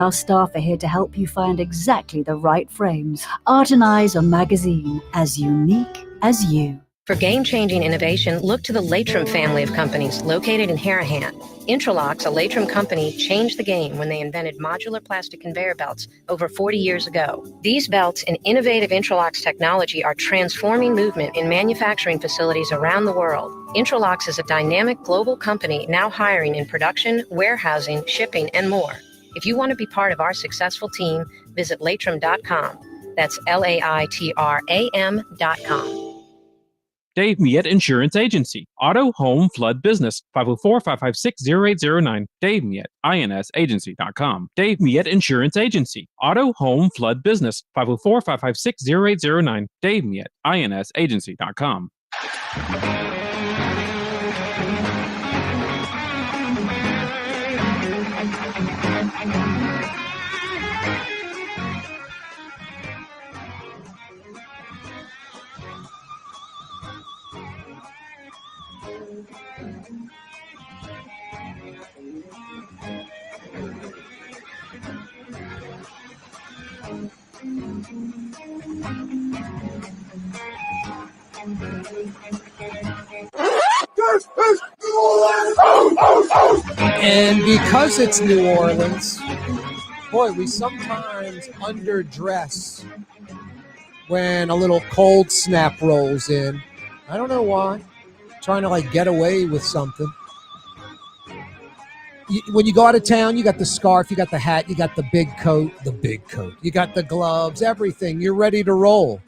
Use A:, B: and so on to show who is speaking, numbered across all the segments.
A: Our staff are here to help you find exactly the right frames. Art and Eyes are magazine, as unique as you.
B: For game-changing innovation, look to the Latrim family of companies located in Harahan. Intralox, a Latrim company, changed the game when they invented modular plastic conveyor belts over 40 years ago. These belts and innovative Intralox technology are transforming movement in manufacturing facilities around the world. Intralox is a dynamic global company now hiring in production, warehousing, shipping, and more. If you want to be part of our successful team, visit Latrim.com. That's LAITRAM.com.
C: Dave Miette Insurance Agency. Auto, home, flood, business. 504-556-0809. Dave Miette, INSagency.com. Dave Miette Insurance Agency. Auto, home, flood, business. 504-556-0809. Dave Miette, INSagency.com.
D: And because it's New Orleans, boy, we sometimes underdress when a little cold snap rolls in. I don't know why. Trying to get away with something. When you go out of town, you got the scarf, you got the hat, you got the big coat, you got the gloves, everything. You're ready to roll.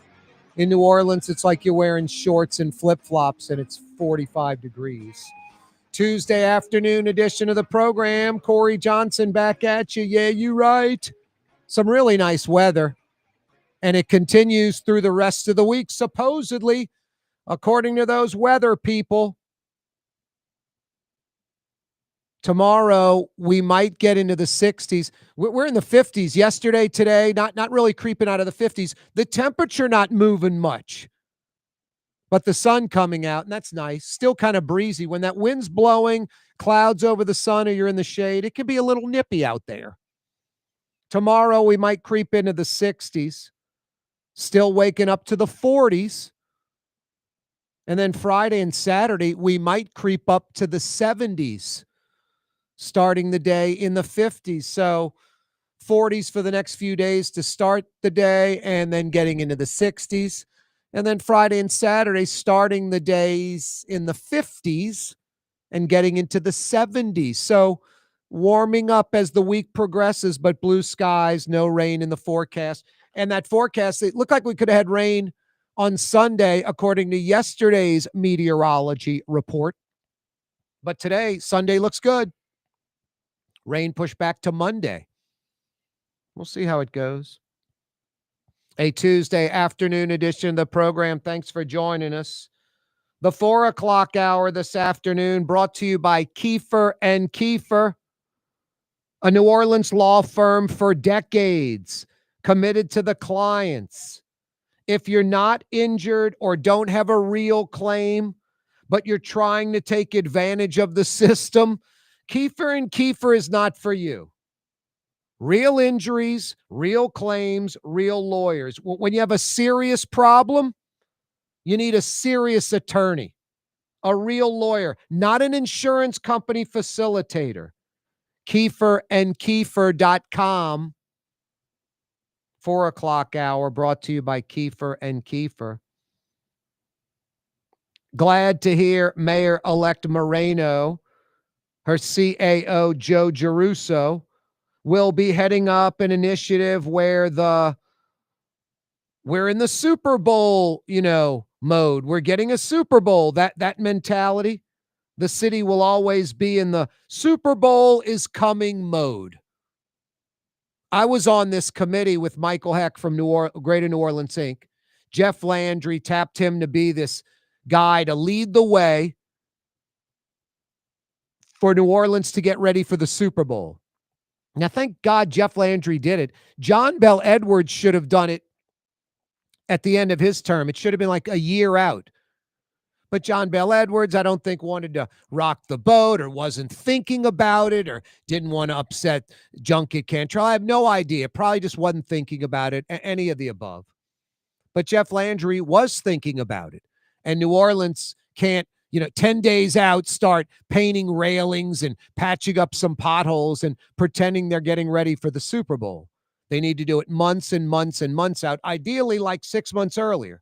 D: In New Orleans, it's like you're wearing shorts and flip-flops and it's 45 degrees. Tuesday afternoon edition of the program. Corey Johnson back at you. Yeah, you right. Some really nice weather. And it continues through the rest of the week, supposedly, according to those weather people. Tomorrow, we might get into the 60s. We're in the 50s yesterday, today, not really creeping out of the 50s. The temperature not moving much. But the sun coming out, and that's nice. Still kind of breezy. When that wind's blowing, clouds over the sun, or you're in the shade, it can be a little nippy out there. Tomorrow, we might creep into the 60s. Still waking up to the 40s. And then Friday and Saturday, we might creep up to the 70s. Starting the day in the 50s. So 40s for the next few days to start the day, and then getting into the 60s. And then Friday and Saturday, starting the days in the 50s and getting into the 70s. So warming up as the week progresses, but blue skies, no rain in the forecast. And that forecast, it looked like we could have had rain on Sunday, according to yesterday's meteorology report. But today, Sunday looks good. Rain pushed back to Monday. We'll see how it goes. A Tuesday afternoon edition of the program. Thanks for joining us. The 4 o'clock hour this afternoon brought to you by Kiefer and Kiefer, a New Orleans law firm for decades, committed to the clients. If you're not injured or don't have a real claim, but you're trying to take advantage of the system, Kiefer and Kiefer is not for you. Real injuries, real claims, real lawyers. When you have a serious problem, you need a serious attorney, a real lawyer, not an insurance company facilitator. KieferandKiefer.com. 4 o'clock hour brought to you by Kiefer and Kiefer. Glad to hear Mayor-elect Moreno, her CAO, Joe Giarrusso, will be heading up an initiative where we're in the Super Bowl, mode. We're getting a Super Bowl, that mentality. The city will always be in the Super Bowl is coming mode. I was on this committee with Michael Heck from Greater New Orleans Inc. Jeff Landry tapped him to be this guy to lead the way for New Orleans to get ready for the Super Bowl. Now, thank God Jeff Landry did it. John Bell Edwards should have done it at the end of his term. It should have been like a year out. But John Bell Edwards, I don't think wanted to rock the boat or wasn't thinking about it or didn't want to upset Junket Cantrell. I have no idea. Probably just wasn't thinking about it, any of the above. But Jeff Landry was thinking about it. And New Orleans can't, 10 days out, start painting railings and patching up some potholes and pretending they're getting ready for the Super Bowl. They need to do it months and months and months out, ideally like 6 months earlier.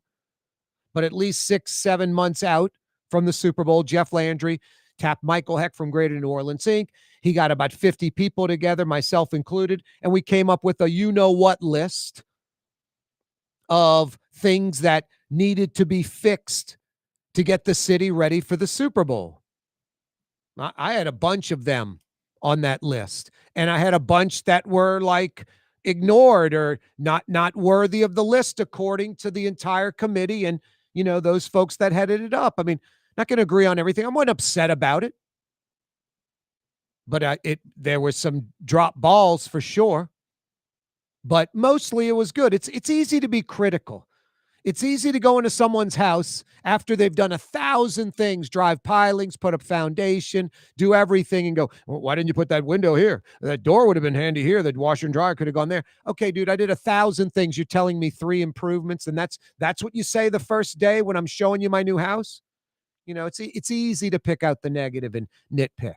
D: But at least 6-7 months out from the Super Bowl, Jeff Landry tapped Michael Heck from Greater New Orleans Inc. He got about 50 people together, myself included, and we came up with a you-know-what list of things that needed to be fixed to get the city ready for the Super Bowl. I had a bunch of them on that list, and I had a bunch that were like ignored or not worthy of the list according to the entire committee and those folks that headed it up. I mean, not going to agree on everything. I wasn't upset about it, but there was some drop balls for sure. But mostly it was good. It's easy to be critical. It's easy to go into someone's house after they've done 1,000 things, drive pilings, put up foundation, do everything, and go, well, why didn't you put that window here? That door would have been handy here. That washer and dryer could have gone there. Okay, dude, I did 1,000 things. You're telling me 3 improvements, and that's what you say the first day when I'm showing you my new house? It's easy to pick out the negative and nitpick.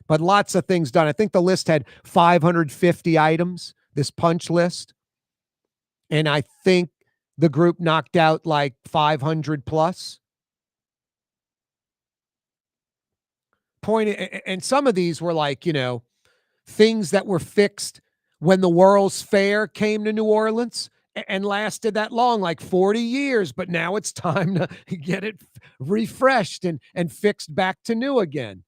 D: But lots of things done. I think the list had 550 items, this punch list. And I think the group knocked out like 500 plus. And some of these were like, things that were fixed when the World's Fair came to New Orleans and lasted that long, like 40 years. But now it's time to get it refreshed and fixed back to new again.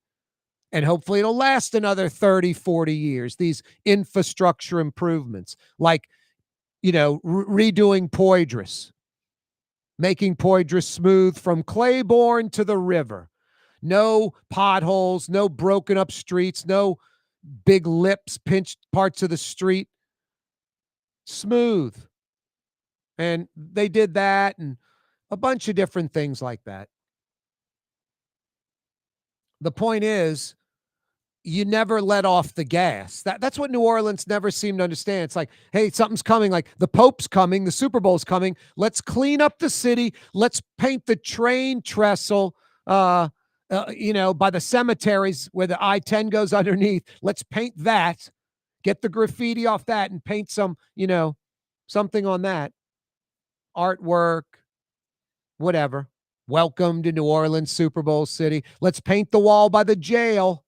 D: And hopefully it'll last another 30, 40 years. These infrastructure improvements, like, redoing Poydras, making Poydras smooth from Claiborne to the river. No potholes, no broken up streets, no big lips, pinched parts of the street. Smooth. And they did that and a bunch of different things like that. The point is, you never let off the gas. That's what New Orleans never seemed to understand. It's like, hey, something's coming. Like the Pope's coming. The Super Bowl's coming. Let's clean up the city. Let's paint the train trestle, by the cemeteries where the I-10 goes underneath. Let's paint that. Get the graffiti off that and paint some, something on that. Artwork, whatever. Welcome to New Orleans, Super Bowl city. Let's paint the wall by the jail.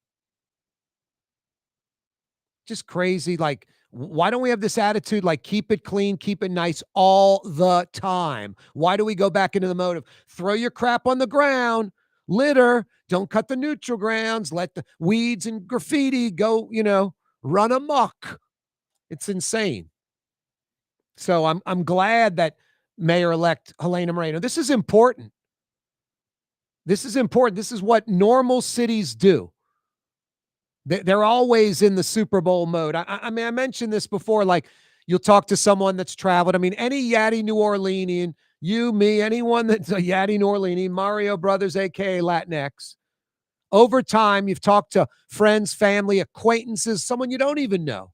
D: Just crazy. Like, why don't we have this attitude, like keep it clean, keep it nice all the time? Why do we go back into the mode of throw your crap on the ground, litter, don't cut the neutral grounds, let the weeds and graffiti go, run amok? It's insane. So I'm glad that Mayor-elect Helena Moreno, this is important. This is important. This is what normal cities do. They're always in the Super Bowl mode. I mean, I mentioned this before, like you'll talk to someone that's traveled. I mean, any Yaddy New Orleanian, you, me, anyone that's a Yaddy New Orleanian, Mario Brothers, a.k.a. Latinx, over time, you've talked to friends, family, acquaintances, someone you don't even know.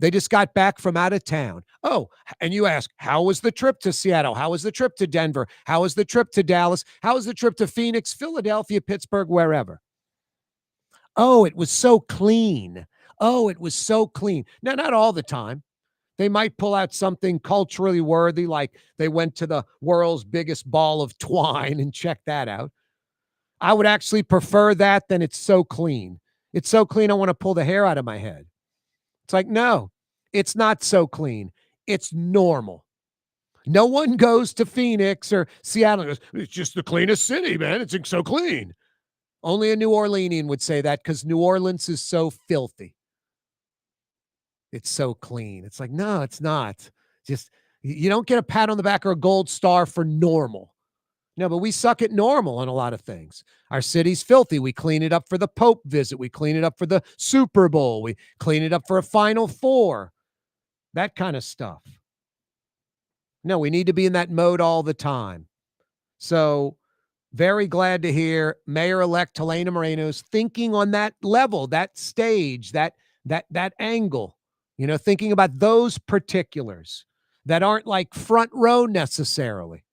D: They just got back from out of town. Oh, and you ask, how was the trip to Seattle? How was the trip to Denver? How was the trip to Dallas? How was the trip to Phoenix, Philadelphia, Pittsburgh, wherever? Oh, it was so clean. Oh, it was so clean. Now, not all the time. They might pull out something culturally worthy, like they went to the world's biggest ball of twine and check that out. I would actually prefer that than it's so clean. It's so clean, I want to pull the hair out of my head. It's like, no, it's not so clean. It's normal. No one goes to Phoenix or Seattle and goes, it's just the cleanest city, man. It's so clean. Only a New Orleanian would say that because New Orleans is so filthy. It's so clean. It's like, no, it's not. Just, you don't get a pat on the back or a gold star for normal. No, but we suck at normal on a lot of things. Our city's filthy. We clean it up for the Pope visit. We clean it up for the Super Bowl. We clean it up for a Final Four. That kind of stuff. No, we need to be in that mode all the time. So Very glad to hear Mayor-elect Helena Moreno's thinking on that level, that stage, that angle, thinking about those particulars that aren't like front row necessarily,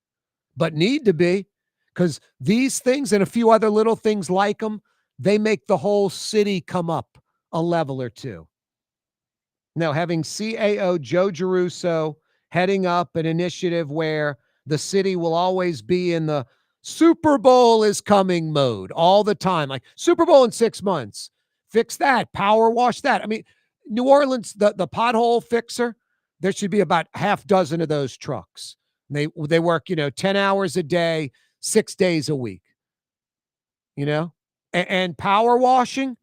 D: but need to be, because these things and a few other little things like them, they make the whole city come up a level or two. Now, having CAO Joe Giarrusso heading up an initiative where the city will always be in the Super Bowl is coming mode all the time, like Super Bowl in 6 months, fix that, power wash that. I mean, New Orleans, the pothole fixer, there should be about half dozen of those trucks. They work, 10 hours a day, 6 days a week, and power washing.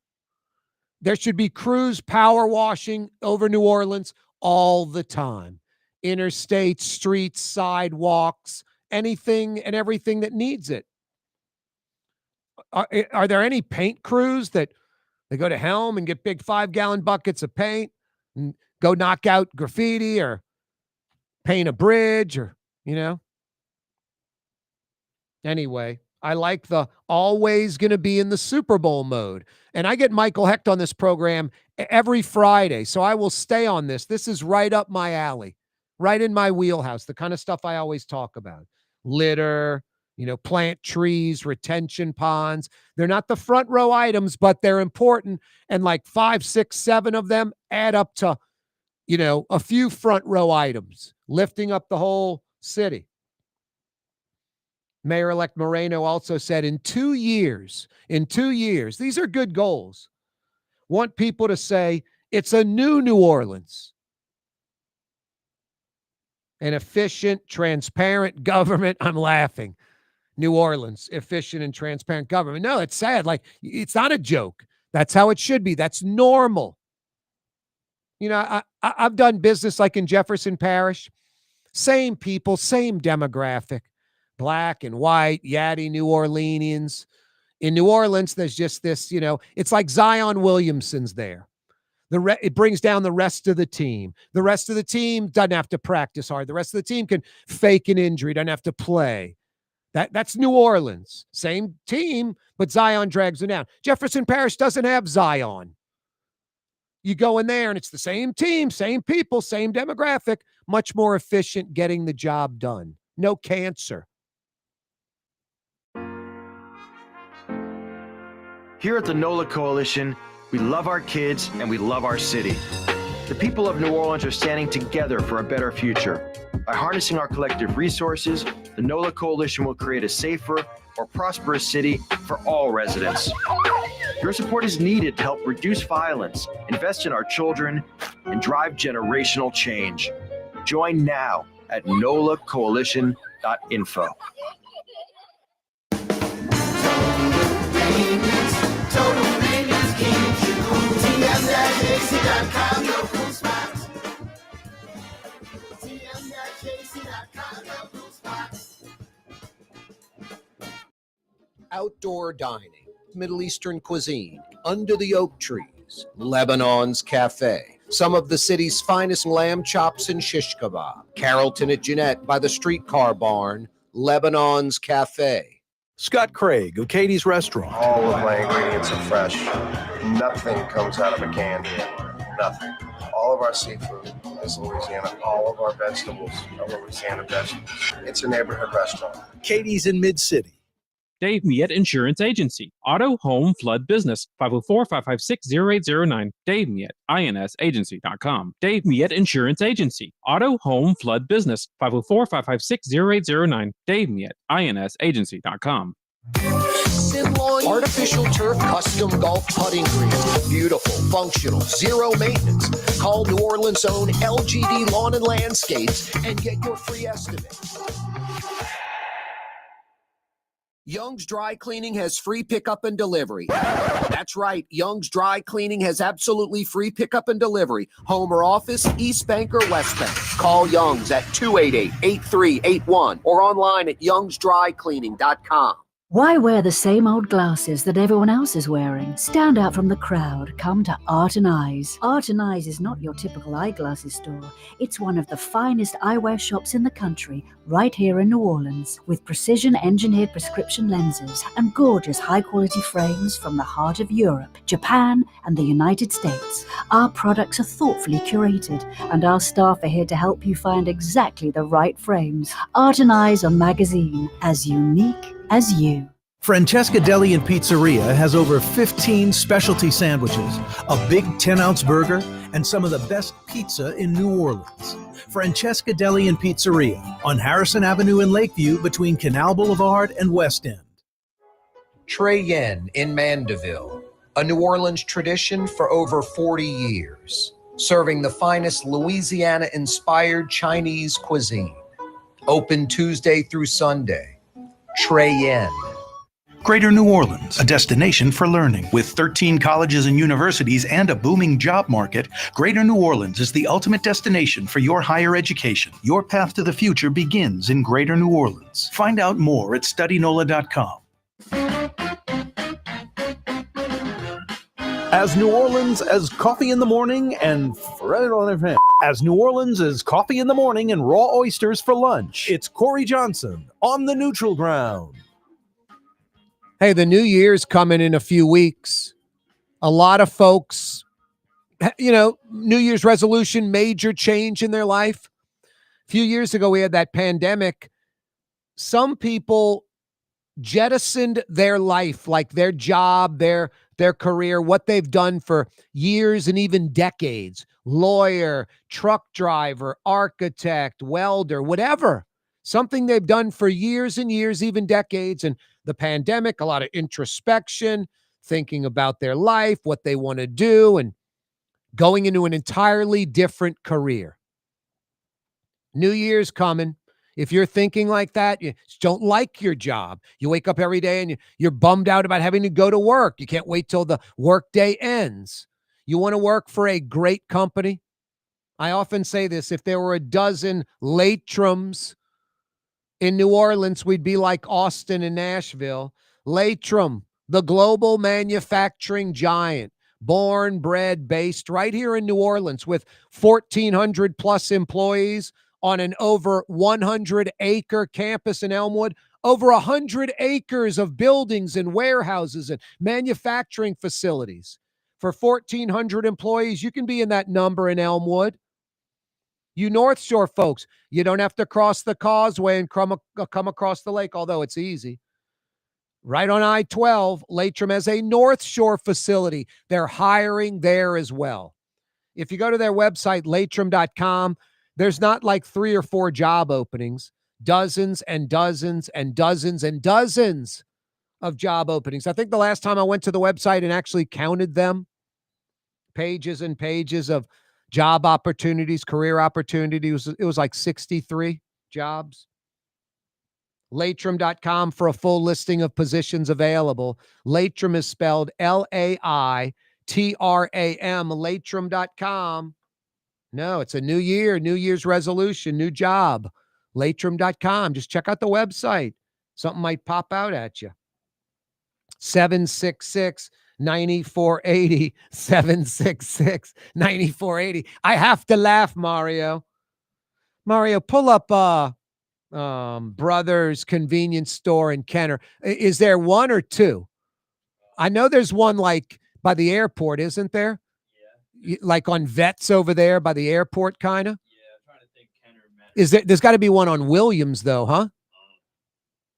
D: There should be crews power washing over New Orleans all the time. Interstate, streets, sidewalks, anything and everything that needs it. Are there any paint crews that they go to Helm and get big 5-gallon buckets of paint and go knock out graffiti or paint a bridge or, Anyway, I like the always going to be in the Super Bowl mode. And I get Michael Hecht on this program every Friday, so I will stay on this. This is right up my alley, right in my wheelhouse, the kind of stuff I always talk about. Litter, plant trees, retention ponds. They're not the front row items, but they're important. And like 5, 6, 7 of them add up to, a few front row items, lifting up the whole city. Mayor-elect Moreno also said in 2 years, these are good goals, want people to say it's a new Orleans. An efficient, transparent government. I'm laughing. New Orleans, efficient and transparent government. No, it's sad. Like, it's not a joke. That's how it should be. That's normal. I've done business like in Jefferson Parish. Same people, same demographic. Black and white, yaddy New Orleanians. In New Orleans, there's just this, it's like Zion Williamson's there. It brings down the rest of the team. The rest of the team doesn't have to practice hard. The rest of the team can fake an injury, doesn't have to play. That's New Orleans. Same team, but Zion drags them down. Jefferson Parish doesn't have Zion. You go in there and it's the same team, same people, same demographic, much more efficient getting the job done. No cancer.
E: Here at the NOLA Coalition, we love our kids and we love our city. The people of New Orleans are standing together for a better future. By harnessing our collective resources, the NOLA Coalition will create a safer, more prosperous city for all residents. Your support is needed to help reduce violence, invest in our children, and drive generational change. Join now at nolacoalition.info.
F: Outdoor dining, Middle Eastern cuisine, under the oak trees, Lebanon's Cafe, some of the city's finest lamb chops and shish kebab, Carrollton at Jeanette by the streetcar barn, Lebanon's Cafe.
G: Scott Craig of Katie's Restaurant.
H: All of my ingredients are fresh. Nothing comes out of a can here. Nothing. All of our seafood is Louisiana. All of our vegetables are Louisiana vegetables. It's a neighborhood restaurant.
G: Katie's in Mid-City.
C: Dave Miette Insurance Agency. Auto, home, flood, business. 504-556-0809. Dave Miette, INSagency.com. Dave Miette Insurance Agency. Auto, home, flood, business. 504-556-0809. Dave Miette, INSagency.com.
F: Artificial turf custom golf putting green. Beautiful, functional, zero maintenance. Call New Orleans' own LGD Lawn and Landscapes and get your free estimate. Young's Dry Cleaning has free pickup and delivery. That's right. Young's Dry Cleaning has absolutely free pickup and delivery. Home or office, East Bank or West Bank. Call Young's at 288-8381 or online at youngsdrycleaning.com.
A: Why wear the same old glasses that everyone else is wearing? Stand out from the crowd. Come to Art and Eyes. Art and Eyes is not your typical eyeglasses store. It's one of the finest eyewear shops in the country, right here in New Orleans, with precision-engineered prescription lenses and gorgeous high-quality frames from the heart of Europe, Japan, and the United States. Our products are thoughtfully curated, and our staff are here to help you find exactly the right frames. Art and Eyes on Magazine, as unique as you.
G: Francesca Deli and Pizzeria has over 15 specialty sandwiches, a big 10-ounce burger, and some of the best pizza in New Orleans. Francesca Deli and Pizzeria on Harrison Avenue in Lakeview between Canal Boulevard and West End.
F: Trey Yen in Mandeville, a New Orleans tradition for over 40 years, serving the finest Louisiana-inspired Chinese cuisine. Open Tuesday through Sunday. Trey Yen.
I: Greater New Orleans, a destination for learning. With 13 colleges and universities and a booming job market, Greater New Orleans is the ultimate destination for your higher education. Your path to the future begins in Greater New Orleans. Find out more at studynola.com.
G: As New Orleans as coffee in the morning and as New Orleans as coffee in the morning and raw oysters for lunch, it's Corey Johnson on the neutral ground.
D: Hey, the new year's coming in a few weeks. A lot of folks, New Year's resolution, major change in their life. A few years ago, we had that pandemic. Some people jettisoned their life, like their job, their career, what they've done for years and even decades. Lawyer, truck driver, architect, welder, whatever. Something they've done for years and years, even decades. And the pandemic, a lot of introspection, thinking about their life, what they want to do, and going into an entirely different career. New Year's coming. If you're thinking like that, you don't like your job. You wake up every day and you're bummed out about having to go to work. You can't wait till the workday ends. You want to work for a great company. I often say this, if there were a dozen Latrums in New Orleans, we'd be like Austin and Nashville. Latrum, the global manufacturing giant, born, bred, based right here in New Orleans with 1,400 plus employees on an over 100-acre campus in Elmwood, over 100 acres of buildings and warehouses and manufacturing facilities. For 1,400 employees, you can be in that number in Elmwood. You North Shore folks, you don't have to cross the causeway and come across the lake, although it's easy. Right on I-12, Latrum has a North Shore facility. They're hiring there as well. If you go to their website, latrum.com, there's not like 3 or 4 job openings, dozens and dozens and dozens and dozens of job openings. I think the last time I went to the website and actually counted them, pages and pages of job opportunities, career opportunities, it was like 63 jobs. Latrum.com for a full listing of positions available. Latrum is spelled Laitram, Latrum.com. No, it's a new year, New Year's resolution, new job. Latrum.com. Just check out the website. Something might pop out at you. 766-9480. 766-9480. I have to laugh, Mario. Mario, pull up Brothers Convenience Store in Kenner. Is there one or two? I know there's one like by the airport, isn't there? Yeah. Like on Vets over there by the airport, kind of?
J: Yeah, I'm trying to think Kenner.
D: There's got to be one on Williams, though, huh?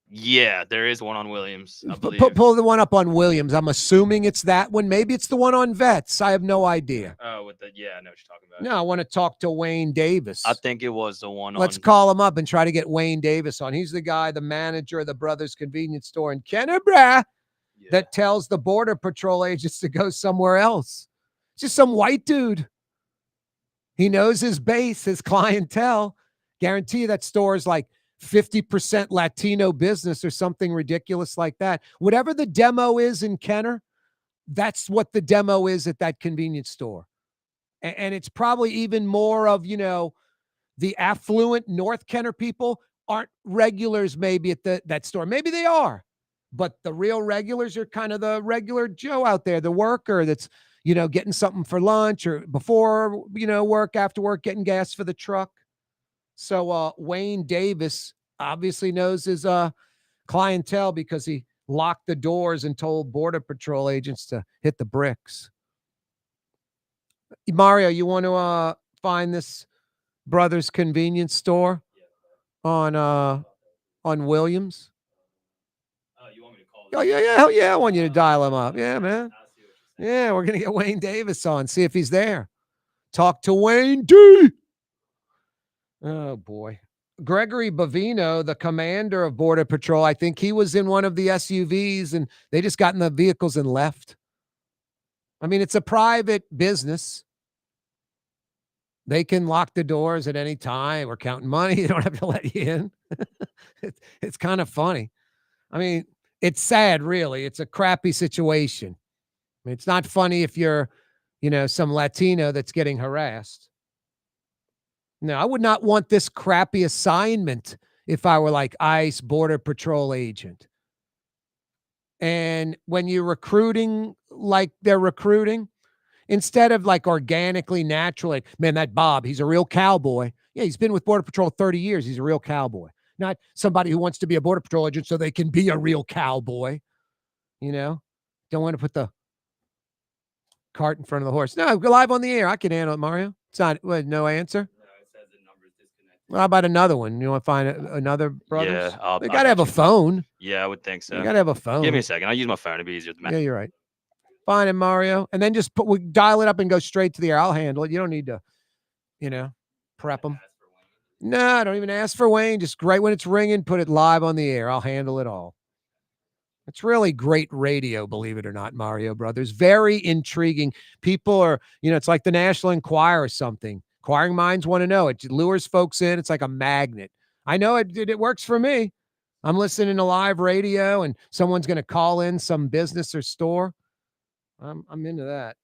J: Yeah, there is one on Williams, I believe.
D: Pull the one up on Williams. I'm assuming it's that one. Maybe it's the one on Vets. I have no idea.
J: Oh, I know what you're talking about.
D: No, I want to talk to Wayne Davis.
J: I think it was the one
D: Let's call him up and try to get Wayne Davis on. He's the guy, the manager of the Brothers Convenience Store in Kenner, that tells the Border Patrol agents to go somewhere else. Just some white dude. He knows his base, his clientele. Guarantee you that store is like 50% Latino business or something ridiculous like that. Whatever the demo is in Kenner, that's what the demo is at that convenience store. And it's probably even more of, the affluent North Kenner people aren't regulars maybe at that store. Maybe they are. But the real regulars are kind of the regular Joe out there, the worker that's, getting something for lunch or before, work, after work, getting gas for the truck. So Wayne Davis obviously knows his clientele because he locked the doors and told Border Patrol agents to hit the bricks. Mario, you want to find this Brothers Convenience Store on Williams?
J: You want me to call?
D: Oh, yeah. Hell yeah. I want you to dial him up. Yeah, man. Yeah, we're going to get Wayne Davis on, see if he's there. Talk to Wayne D. Oh, boy. Gregory Bavino, the commander of Border Patrol, I think he was in one of the SUVs and they just got in the vehicles and left. I mean, it's a private business. They can lock the doors at any time. We're counting money. They don't have to let you in. It's kind of funny. I mean, it's sad, really. It's a crappy situation. I mean, it's not funny if you're, some Latino that's getting harassed. No, I would not want this crappy assignment if I were like ICE Border Patrol agent. And when you're recruiting like they're recruiting, instead of like organically, naturally, man, that Bob, he's a real cowboy. Yeah, he's been with Border Patrol 30 years. He's a real cowboy. Not somebody who wants to be a Border Patrol agent so they can be a real cowboy. Don't want to put the cart in front of the horse. No, go live on the air. I can handle it, Mario. It's not, no answer? Well, how about another one? You want to find another Brothers?
J: Yeah,
D: They got to have a phone.
J: Yeah, I would think so.
D: You got to have a phone.
J: Give me a second. I'll use my phone. It'd be easier to
D: Yeah, you're right. Find it, Mario. And then just we dial it up and go straight to the air. I'll handle it. You don't need to, prep them. No, don't even ask for Wayne. Just right when it's ringing, put it live on the air. I'll handle it all. It's really great radio, believe it or not, Mario Brothers. Very intriguing. People are, it's like the National Enquirer or something. Inquiring minds want to know. It lures folks in. It's like a magnet. I know it works for me. I'm listening to live radio and someone's going to call in some business or store. I'm into that.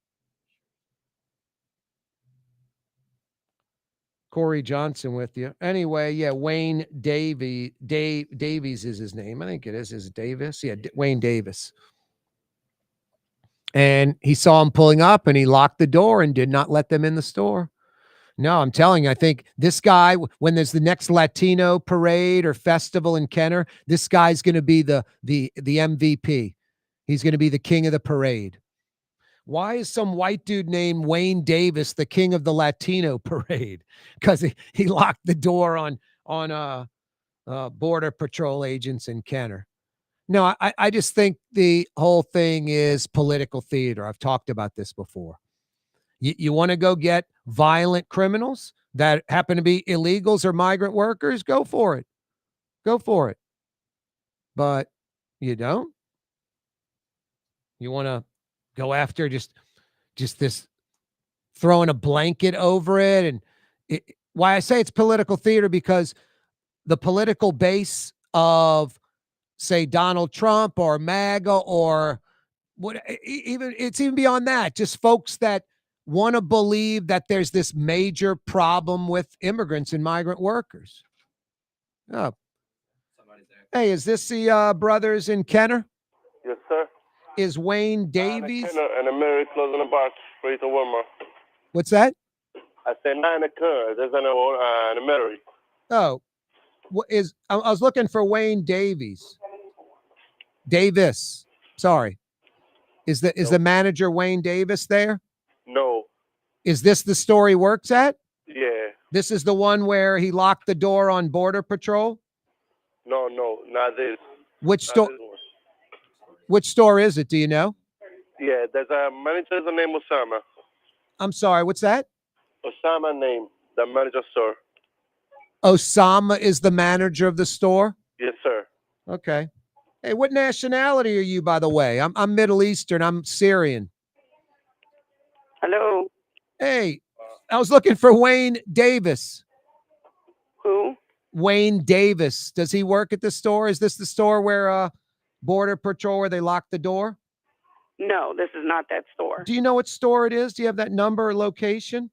D: Corey Johnson with you. Anyway, yeah, Wayne Davies is his name. I think it is. Is it Davis? Yeah, Wayne Davis. And he saw him pulling up and he locked the door and did not let them in the store. No, I'm telling you, I think this guy, when there's the next Latino parade or festival in Kenner, this guy's going to be the MVP. He's going to be the king of the parade. Why is some white dude named Wayne Davis the king of the Latino parade? Because he locked the door on Border Patrol agents in Kenner. No, I just think the whole thing is political theater. I've talked about this before. You want to go get violent criminals that happen to be illegals or migrant workers? Go for it. Go for it. But you don't. You want to go after just this throwing a blanket over it. And why I say it's political theater, because the political base of, say, Donald Trump or MAGA or what, it's even beyond that, just folks that want to believe that there's this major problem with immigrants and migrant workers. Oh. Hey, is this the Brothers in Kenner?
K: Yes, sir.
D: Is Wayne Davies?
K: And a Mary closing the box for the warmer.
D: What's that?
K: I said 9 occurs. There's an a Mary.
D: Oh, I was looking for Wayne Davies. Davis. Sorry. Is the manager Wayne Davis there?
K: No.
D: Is this the store he works at?
K: Yeah.
D: This is the one where he locked the door on Border Patrol?
K: No, not this.
D: Which store? Which store is it? Do you know?
K: Yeah, there's a manager named Osama.
D: I'm sorry, what's that?
K: Osama name, the manager store.
D: Osama is the manager of the store?
K: Yes, sir.
D: Okay. Hey, what nationality are you, by the way? I'm Middle Eastern. I'm Syrian.
L: Hello.
D: Hey, I was looking for Wayne Davis.
L: Who?
D: Wayne Davis. Does he work at the store? Is this the store where Border Patrol, where they lock the door?
L: No, this is not that store.
D: Do you know what store it is? Do you have that number or location?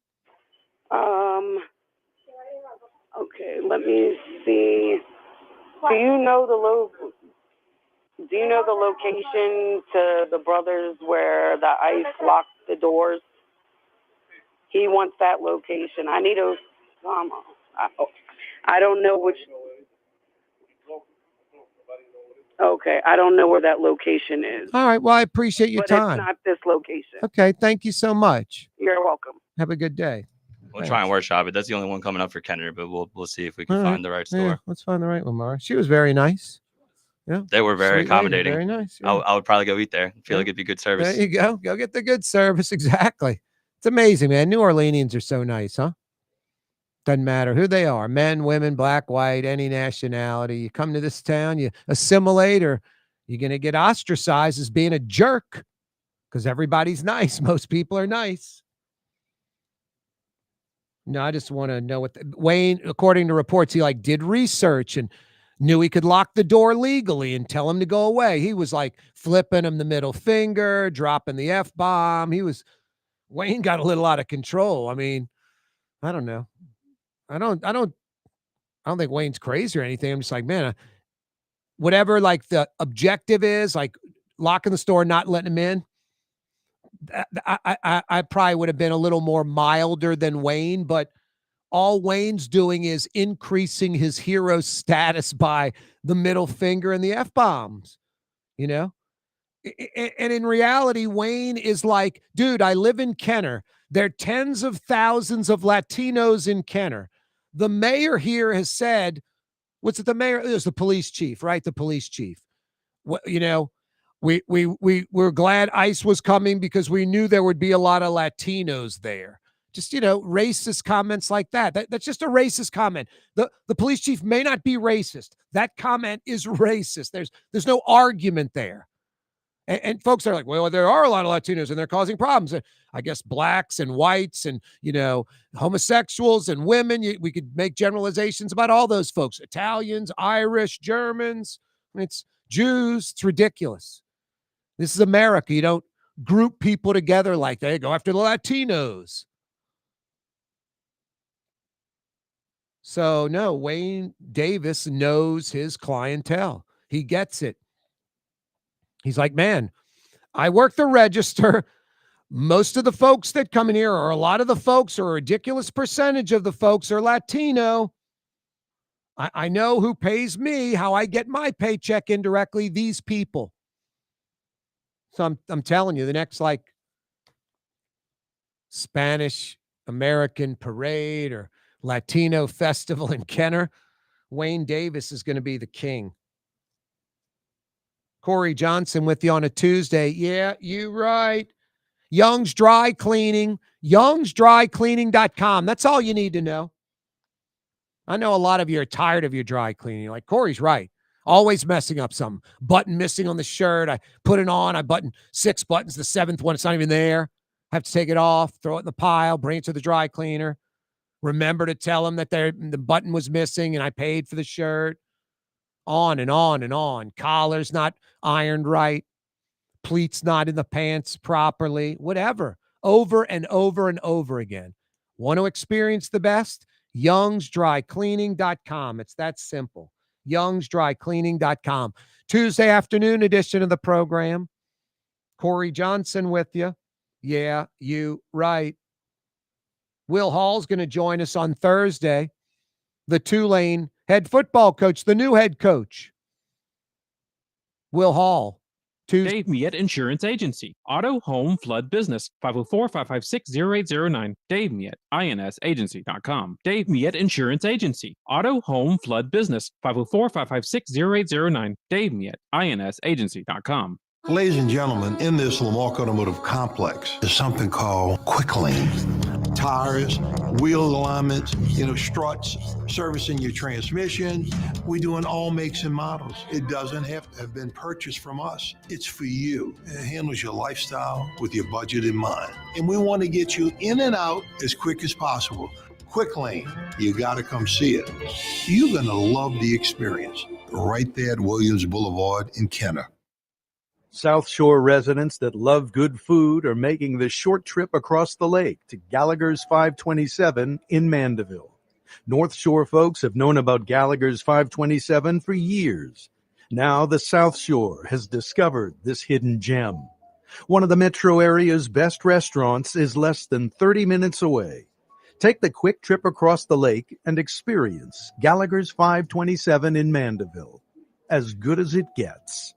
L: Okay, let me see. Do you know Do you know the location to the brothers where the ICE locked the doors? He wants that location. I need a. I don't know which. Okay, I don't know where that location is.
D: All right. Well, I appreciate your
L: But
D: time.
L: it's not this location.
D: Okay. Thank you so much.
L: You're welcome.
D: Have a good day.
J: We'll try and workshop it. That's the only one coming up for Kenner, but we'll see if we can
D: All
J: find the right store.
D: Yeah, let's find the right one, Mara. She was very nice. Yeah.
J: They were very
D: Sweet lady,
J: accommodating.
D: very nice. Yeah.
J: I would probably go eat there. I feel
D: Yeah.
J: like it'd be good service.
D: There you go. Go get the good service. Exactly. It's amazing, man. New Orleanians are so nice, huh? Doesn't matter who they are, men, women, black, white, any nationality. You come to this town, you assimilate, or you're going to get ostracized as being a jerk because everybody's nice. Most people are nice. No, I just want to know what Wayne, according to reports, he did research and knew he could lock the door legally and tell him to go away. He was flipping him the middle finger, dropping the F-bomb. Wayne got a little out of control. I mean, I don't know. I don't think Wayne's crazy or anything. I'm just man, whatever the objective is, locking the store, not letting him in. I probably would have been a little more milder than Wayne, but all Wayne's doing is increasing his hero status by the middle finger and the F-bombs, And in reality, Wayne is dude, I live in Kenner. There are tens of thousands of Latinos in Kenner. The mayor here has said, what's it? The mayor is the police chief, right? The police chief. We're glad ICE was coming because we knew there would be a lot of Latinos there. Just, racist comments like that. That's just a racist comment. The police chief may not be racist. That comment is racist. There's no argument there. And folks are well, there are a lot of Latinos and they're causing problems. I guess blacks and whites and, homosexuals and women. We could make generalizations about all those folks. Italians, Irish, Germans. It's Jews. It's ridiculous. This is America. You don't group people together like that. Go after the Latinos. So, no, Wayne Davis knows his clientele. He gets it. He's man, I work the register. Most of the folks that come in here, or a lot of the folks, or a ridiculous percentage of the folks are Latino. I know who pays me, how I get my paycheck indirectly, these people. So I'm telling you, the next Spanish American parade or Latino festival in Kenner, Wayne Davis is going to be the king. Corey Johnson with you on a Tuesday. Yeah, you right. Young's Dry Cleaning, youngsdrycleaning.com. That's all you need to know. I know a lot of you are tired of your dry cleaning. Corey's right. Always messing up something. Button missing on the shirt. I put it on. I button 6 buttons. The 7th one, it's not even there. I have to take it off, throw it in the pile, bring it to the dry cleaner. Remember to tell them that the button was missing and I paid for the shirt. On and on and on. Collar's not ironed right. Pleats not in the pants properly. Whatever. Over and over and over again. Want to experience the best? youngsdrycleaning.com. It's that simple. youngsdrycleaning.com. Tuesday afternoon edition of the program. Corey Johnson with you. Yeah, you right. Will Hall's going to join us on Thursday. The Tulane head football coach, the new head coach. Will Hall.
C: Dave Miette Insurance Agency. Auto, home, flood, business. 504-556-0809. Dave Miette, insagency.com. Dave Miette Insurance Agency. Auto, home, flood, business. 504-556-0809. Dave Miette, insagency.com.
M: Ladies and gentlemen, in this Lamarck Automotive Complex is something called Quick Lane. Tires, wheel alignments, struts, servicing your transmission. We do in all makes and models. It doesn't have to have been purchased from us. It's for you. It handles your lifestyle with your budget in mind. And we want to get you in and out as quick as possible. Quick Lane, you got to come see it. You're going to love the experience. Right there at Williams Boulevard in Kenner.
N: South Shore residents that love good food are making the short trip across the lake to Gallagher's 527 in Mandeville. North Shore folks have known about Gallagher's 527 for years.
G: Now the South Shore has discovered this hidden gem. One of the metro area's best restaurants is less than 30 minutes away. Take the quick trip across the lake and experience Gallagher's 527 in Mandeville. As good as it gets.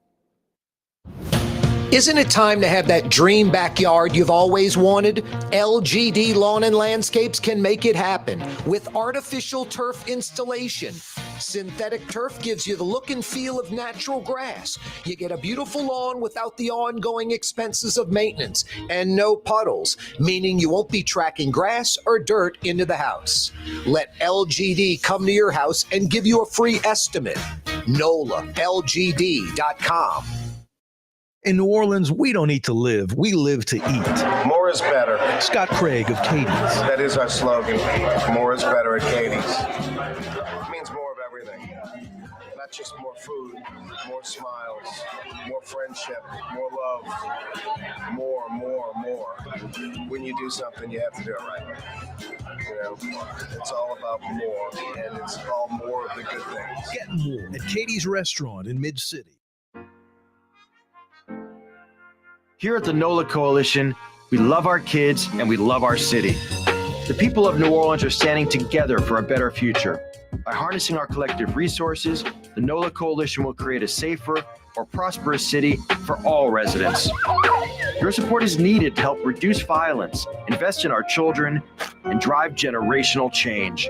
F: Isn't it time to have that dream backyard you've always wanted? LGD Lawn and Landscapes can make it happen with artificial turf installation. Synthetic turf gives you the look and feel of natural grass. You get a beautiful lawn without the ongoing expenses of maintenance and no puddles, meaning you won't be tracking grass or dirt into the house. Let LGD come to your house and give you a free estimate. NOLALGD.com.
G: In New Orleans, we don't eat to live, we live to eat.
H: More is better.
G: Scott Craig of Katie's.
H: That is our slogan. More is better at Katie's. It means more of everything. Not just more food, more smiles, more friendship, more love, more. When you do something, you have to do it right. You know, it's all about more, and it's all more of the good things.
G: Get more at Katie's Restaurant in Mid-City.
E: Here at the NOLA Coalition, we love our kids and we love our city. The people of New Orleans are standing together for a better future. By harnessing our collective resources, the NOLA Coalition will create a safer, more prosperous city for all residents. Your support is needed to help reduce violence, invest in our children, and drive generational change.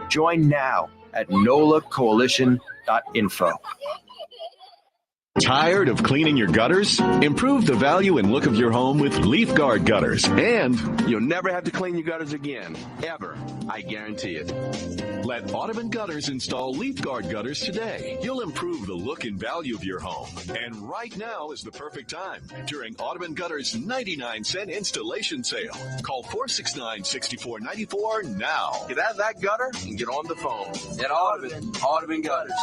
E: Join now at nolacoalition.info.
O: Tired of cleaning your gutters? Improve the value and look of your home with Leaf Guard gutters, and you'll never have to clean your gutters again, ever. I guarantee it. Let Audubon Gutters install Leaf Guard gutters today. You'll improve the look and value of your home. And right now is the perfect time during Audubon Gutters' 99-cent installation sale. Call 469-6494 now. Get out of that gutter and get on the phone. At Audubon Gutters.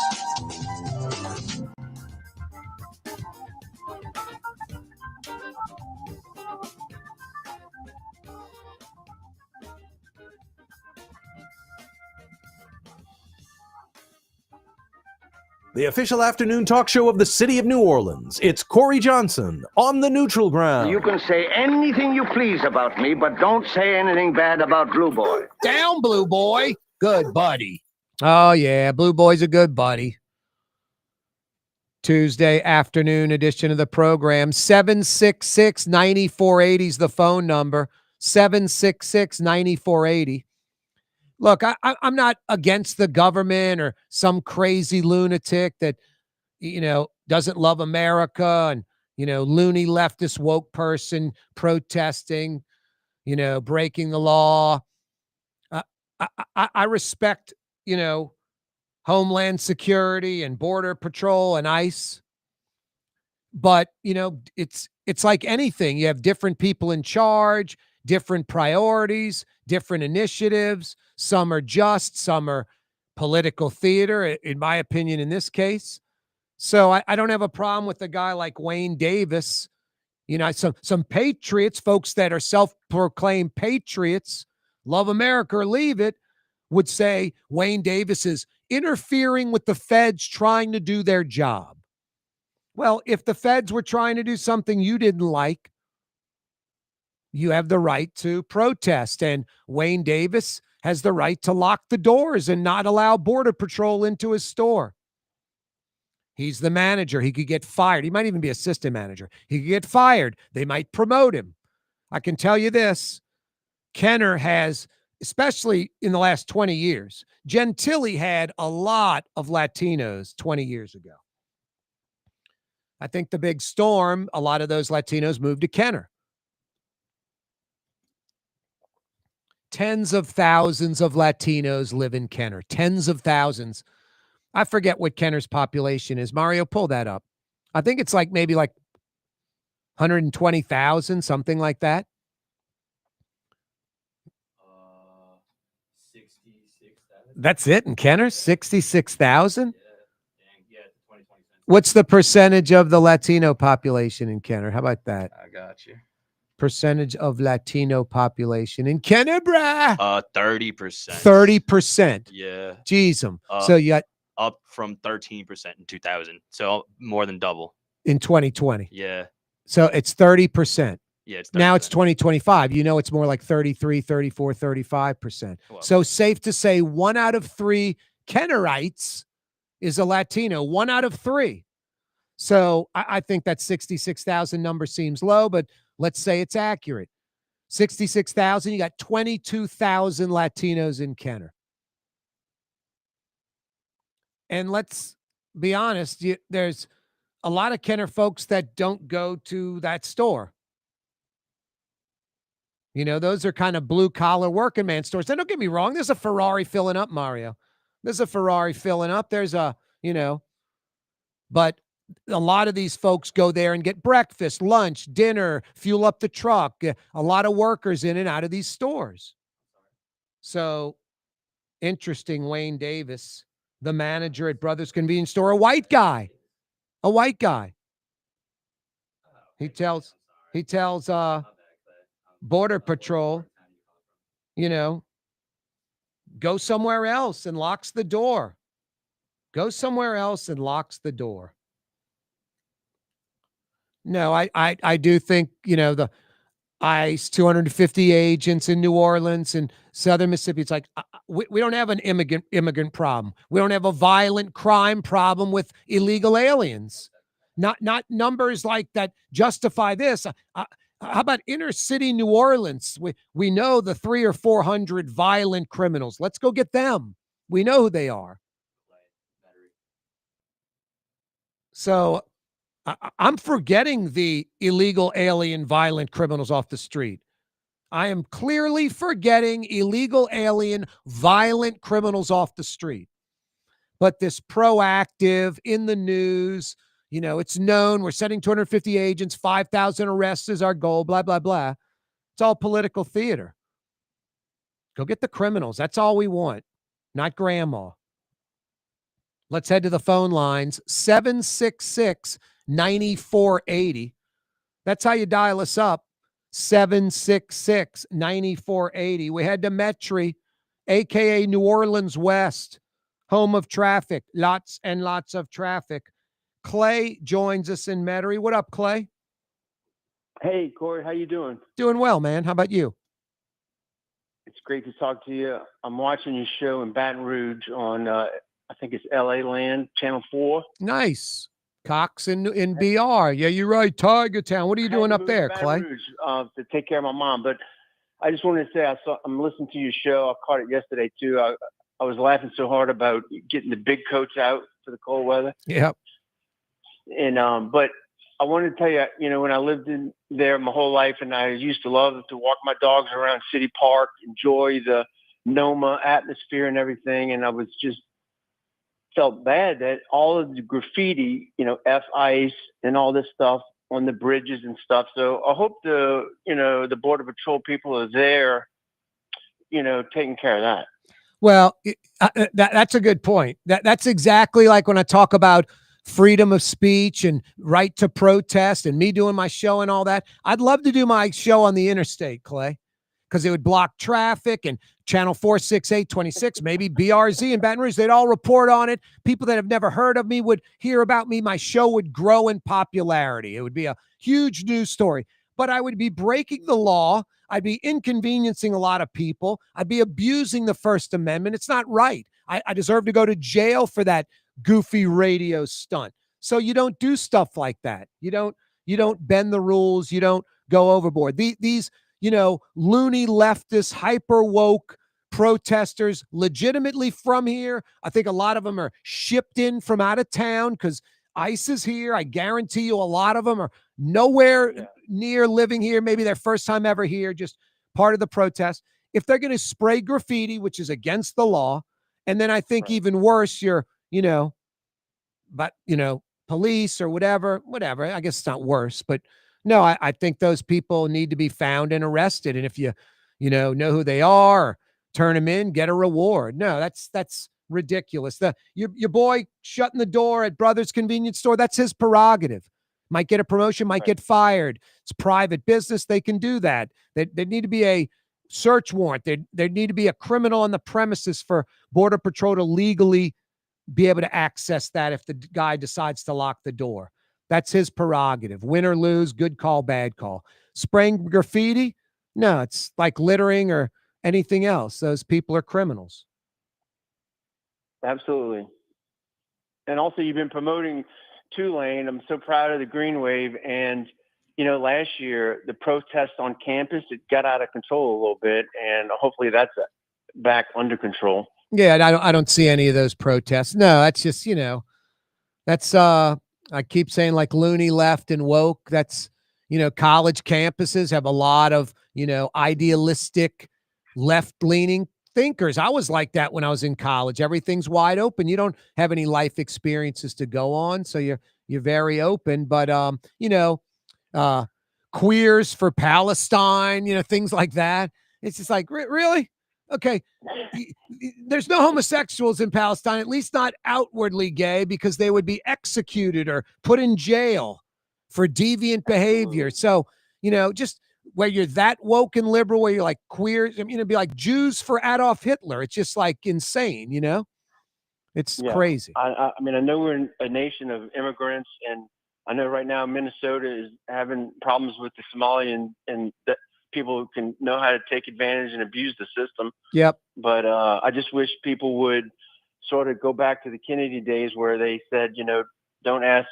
P: The official afternoon talk show of the city of New Orleans. It's Corey Johnson on the neutral ground.
Q: You can say anything you please about me, but don't say anything bad about Blue Boy.
D: Down, Blue Boy. Good buddy. Oh, yeah. Blue Boy's a good buddy. Tuesday afternoon edition of the program. 766-9480 is the phone number. 766-9480. Look, I'm not against the government or some crazy lunatic that, doesn't love America and, loony leftist woke person protesting, breaking the law. I respect, Homeland Security and Border Patrol and ICE. But, it's like anything. You have different people in charge, different priorities, different initiatives. Some are just, some are political theater, in my opinion, in this case. So I don't have a problem with a guy like Wayne Davis. Some patriots, folks that are self-proclaimed patriots, love America or leave it, would say Wayne Davis is interfering with the feds trying to do their job. Well, if the feds were trying to do something you didn't like, you have the right to protest. And Wayne Davis has the right to lock the doors and not allow Border Patrol into his store. He's the manager. He could get fired. He might even be assistant manager. He could get fired. They might promote him. I can tell you this. Kenner has, especially in the last 20 years, Gentili had a lot of Latinos 20 years ago. I think the big storm, a lot of those Latinos moved to Kenner. Tens of thousands of Latinos live in Kenner. Tens of thousands. I forget what Kenner's population is. Mario, pull that up. I think it's maybe 120,000, something like that. 66,000. That's it in Kenner? 66,000? What's the percentage of the Latino population in Kenner? How about that?
J: I got you.
D: Percentage of Latino population in Kenner, brah?
J: 30%.
D: 30%.
J: Yeah.
D: Jeez. So you got
J: up from 13% in 2000. So more than double.
D: in 2020.
J: Yeah.
D: So it's 30%.
J: Yeah, it's 30%.
D: Now it's 2025. It's more like 33, 34, 35%. So safe to say 1 out of 3 Kennerites is a Latino. 1 out of 3. So I think that 66,000 number seems low, but let's say it's accurate. 66,000, you got 22,000 Latinos in Kenner. And let's be honest, there's a lot of Kenner folks that don't go to that store. Those are kind of blue-collar working man stores. Now, don't get me wrong. There's a Ferrari filling up, Mario. There's a Ferrari filling up. There's but a lot of these folks go there and get breakfast, lunch, dinner, fuel up the truck. A lot of workers in and out of these stores. So, interesting, Wayne Davis, the manager at Brothers Convenience Store, a white guy. He tells Border Patrol, go somewhere else, and locks the door. No, I do think, the ICE, 250 agents in New Orleans and Southern Mississippi. It's like, we don't have an immigrant problem. We don't have a violent crime problem with illegal aliens. Not numbers like that justify this. How about inner city New Orleans? We know the 300 or 400 violent criminals. Let's go get them. We know who they are. So I'm forgetting the illegal alien violent criminals off the street. I am clearly forgetting illegal alien violent criminals off the street. But this proactive in the news, it's known we're sending 250 agents, 5,000 arrests is our goal, blah, blah, blah. It's all political theater. Go get the criminals. That's all we want, not grandma. Let's head to the phone lines. 766-9480. That's how you dial us up. 766-9480. We head to Metairie, a.k.a. New Orleans West, home of traffic. Lots and lots of traffic. Clay joins us in Metairie. What up, Clay?
R: Hey, Corey. How you doing?
D: Doing well, man. How about you?
R: It's great to talk to you. I'm watching your show in Baton Rouge on, I think it's LA Land, Channel 4.
D: Nice. Cox in BR. Yeah, you're right. Tiger Town. What are you doing up there, Clay?
R: Rouge, to take care of my mom. But I just wanted to say I'm listening to your show. I caught it yesterday, too. I was laughing so hard about getting the big coats out for the cold weather.
D: Yep.
R: And but I wanted to tell you, when I lived in there my whole life, and I used to love to walk my dogs around City Park, enjoy the NOMA atmosphere and everything. And I was just felt bad that all of the graffiti, F-ICE and all this stuff on the bridges and stuff. So I hope the Border Patrol people are there, taking care of that.
D: Well, that's a good point. That's exactly like when I talk about freedom of speech and right to protest and me doing my show and all that. I'd love to do my show on the interstate, Clay, because it would block traffic, and Channel 46826, maybe BRZ and Baton Rouge, they'd all report on it. People that have never heard of me would hear about me. My show would grow in popularity. It would be a huge news story, but I would be breaking the law. I'd be inconveniencing a lot of people. I'd be abusing the First Amendment. It's not right. I deserve to go to jail for that goofy radio stunt. So you don't do stuff like that. You don't bend the rules. You don't go overboard. These loony leftist, hyper woke protesters legitimately from here. I think a lot of them are shipped in from out of town because ICE is here. I guarantee you a lot of them are nowhere near living here. Maybe their first time ever here, just part of the protest. If they're going to spray graffiti, which is against the law, and then I think even worse, police or whatever, I guess it's not worse, but no, I think those people need to be found and arrested. And if you know who they are, turn them in, get a reward. No, that's ridiculous. Your boy shutting the door at Brothers Convenience Store, that's his prerogative. Might get a promotion, might get fired. It's private business. They can do that. There need to be a search warrant. There need to be a criminal on the premises for Border Patrol to legally be able to access that if the guy decides to lock the door. That's his prerogative. Win or lose, good call, bad call. Spraying graffiti? No, it's like littering or anything else. Those people are criminals.
R: Absolutely. And also, you've been promoting two-lane. I'm so proud of the Green Wave. And, last year, the protests on campus, it got out of control a little bit. And hopefully that's back under control.
D: Yeah, I don't see any of those protests. No, that's just, that's I keep saying like loony left and woke. That's, college campuses have a lot of, idealistic left-leaning thinkers. I was like that when I was in college. Everything's wide open. You don't have any life experiences to go on, so you're very open. But queers for Palestine, things like that. It's just like, really? Okay. There's no homosexuals in Palestine, at least not outwardly gay, because they would be executed or put in jail for deviant behavior. So, just where you're that woke and liberal, where you're like queer, it'd be like Jews for Adolf Hitler. It's just like insane, It's crazy.
R: I mean, I know we're in a nation of immigrants, and I know right now Minnesota is having problems with the Somali and that people who can know how to take advantage and abuse the system.
D: Yep.
R: But I just wish people would sort of go back to the Kennedy days where they said, don't ask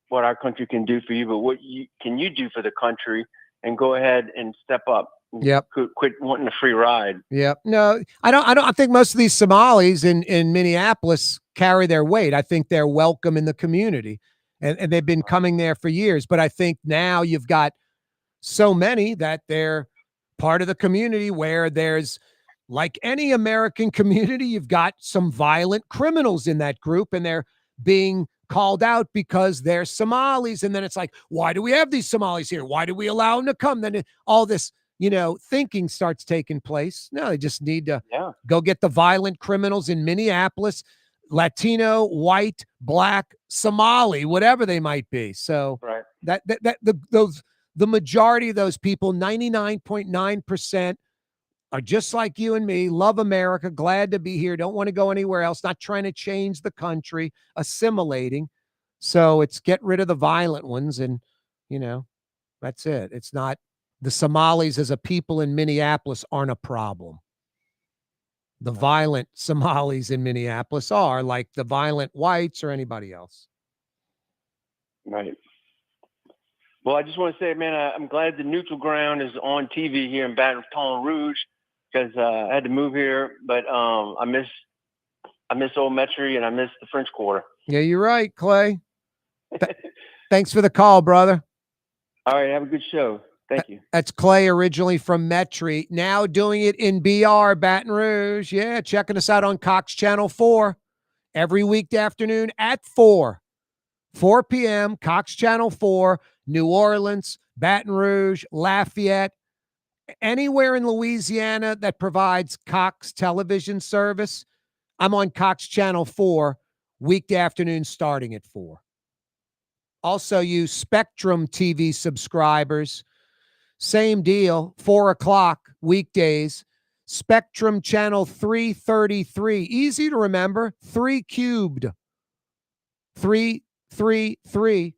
R: what our country can do for you, but what can you do for the country, and go ahead and step up.
D: Yep.
R: Quit wanting a free ride.
D: Yep. No, I think most of these Somalis in Minneapolis carry their weight. I think they're welcome in the community, and they've been coming there for years. But I think now you've got so many that they're part of the community where there's, like any American community, you've got some violent criminals in that group, and they're being called out because they're Somalis. And then it's like, why do we have these Somalis here? Why do we allow them to come? Then all this, thinking starts taking place. No, they just need to go get the violent criminals in Minneapolis, Latino, white, black, Somali, whatever they might be. So the majority of those people, 99.9%, are just like you and me, love America, glad to be here, don't want to go anywhere else, not trying to change the country, assimilating. So it's get rid of the violent ones, and, that's it. It's not the Somalis as a people in Minneapolis aren't a problem. The violent Somalis in Minneapolis are, like the violent whites or anybody else.
R: Right. Well, I just want to say, man, I'm glad the Neutral Ground is on TV here in Baton Rouge, because I had to move here, but I miss Old Metairie, and I miss the French Quarter.
D: Yeah, you're right, Clay. Thanks for the call, brother.
R: All right, have a good show. Thank you.
D: That's Clay, originally from Metairie, now doing it in BR, Baton Rouge. Yeah, checking us out on Cox Channel 4 every weekday afternoon at 4 p.m., Cox Channel 4, New Orleans, Baton Rouge, Lafayette, anywhere in Louisiana that provides Cox television service. I'm on Cox Channel 4, weekday afternoon starting at 4. Also, you Spectrum TV subscribers, same deal, 4 o'clock weekdays, Spectrum Channel 333. Easy to remember, 3 cubed. 333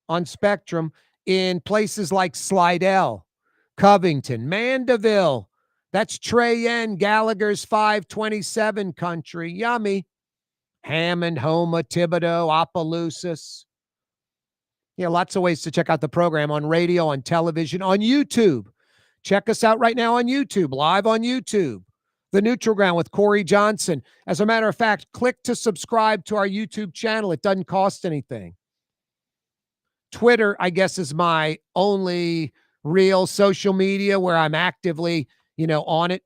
D: on Spectrum in places like Slidell, Covington, Mandeville. That's Trayen, Gallagher's 527 country. Yummy. Hammond, Homa, Thibodaux, Opelousas. Yeah, lots of ways to check out the program on radio, on television, on YouTube. Check us out right now on YouTube, live on YouTube. The Neutral Ground with Corey Johnson. As a matter of fact, click to subscribe to our YouTube channel. It doesn't cost anything. Twitter, I guess, is my only real social media where I'm actively, on it.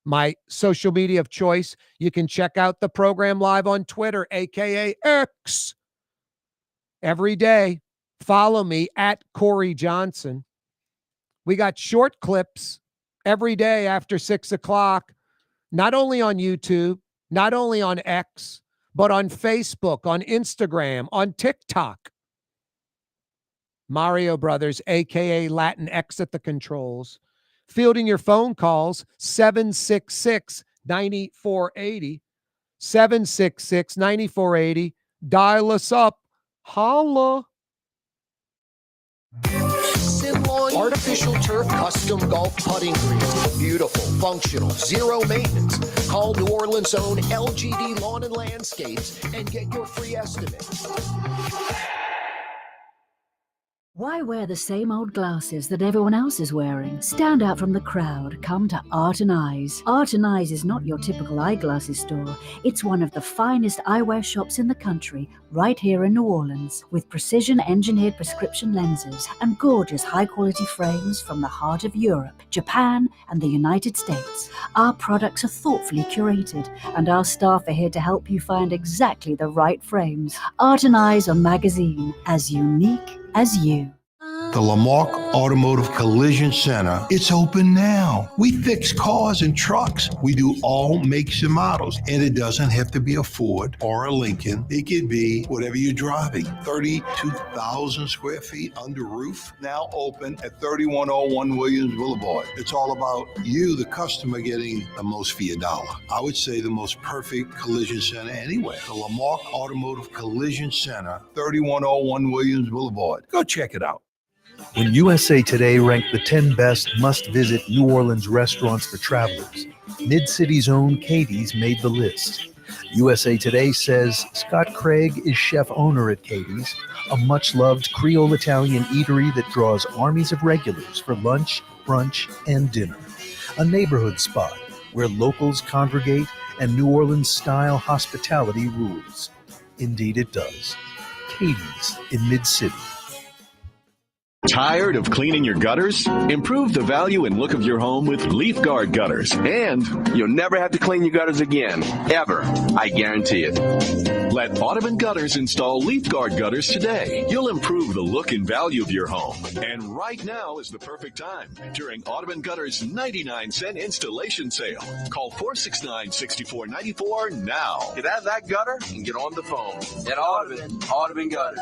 D: My social media of choice. You can check out the program live on Twitter, aka X. Every day. Follow me at Corey Johnson. We got short clips every day after 6 o'clock, not only on YouTube, not only on X, but on Facebook, on Instagram, on TikTok. Mario Brothers, a.k.a. Latin X at the controls. Fielding your phone calls, 766-9480. 766-9480. Dial us up. Holla.
F: Simlawn Artificial Turf Custom Golf Putting Greens. Beautiful, functional, zero maintenance. Call New Orleans' own LGD Lawn and Landscapes and get your free estimate.
A: Why wear the same old glasses that everyone else is wearing? Stand out from the crowd. Come to Art and Eyes. Art and Eyes is not your typical eyeglasses store. It's one of the finest eyewear shops in the country, right here in New Orleans, with precision-engineered prescription lenses and gorgeous high-quality frames from the heart of Europe, Japan, and the United States. Our products are thoughtfully curated, and our staff are here to help you find exactly the right frames. Art and Eyes on magazine, as unique as you.
M: The Lamarck Automotive Collision Center, it's open now. We fix cars and trucks. We do all makes and models. And it doesn't have to be a Ford or a Lincoln. It could be whatever you're driving. 32,000 square feet under roof, now open at 3101 Williams Boulevard. It's all about you, the customer, getting the most for your dollar. I would say the most perfect collision center anywhere. The Lamarck Automotive Collision Center, 3101 Williams Boulevard. Go check it out.
G: When USA Today ranked the 10 best must-visit New Orleans restaurants for travelers, Mid-City's own Katie's made the list. USA Today says Scott Craig is chef-owner at Katie's, a much-loved Creole Italian eatery that draws armies of regulars for lunch, brunch, and dinner. A neighborhood spot where locals congregate and New Orleans-style hospitality rules. Indeed it does. Katie's in Mid-City.
O: Tired of cleaning your gutters? Improve the value and look of your home with Leaf Guard gutters. And you'll never have to clean your gutters again, ever. I guarantee it. Let Audubon Gutters install Leaf Guard gutters today. You'll improve the look and value of your home. And right now is the perfect time during Audubon Gutters' 99-cent installation sale. Call 469-6494 now.
S: Get out of that gutter and get on the phone. At Audubon Gutters.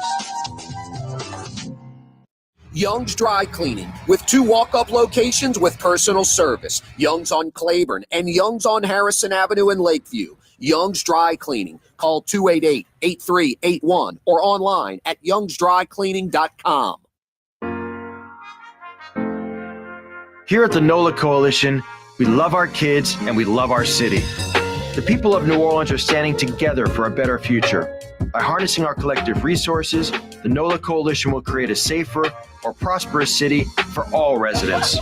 F: Young's Dry Cleaning, with 2 walk-up locations with personal service. Young's on Claiborne and Young's on Harrison Avenue in Lakeview. Young's Dry Cleaning. Call 288-8381 or online at youngsdrycleaning.com.
E: Here at the NOLA Coalition, we love our kids and we love our city. The people of New Orleans are standing together for a better future. By harnessing our collective resources, the NOLA Coalition will create a safer, more prosperous city for all residents.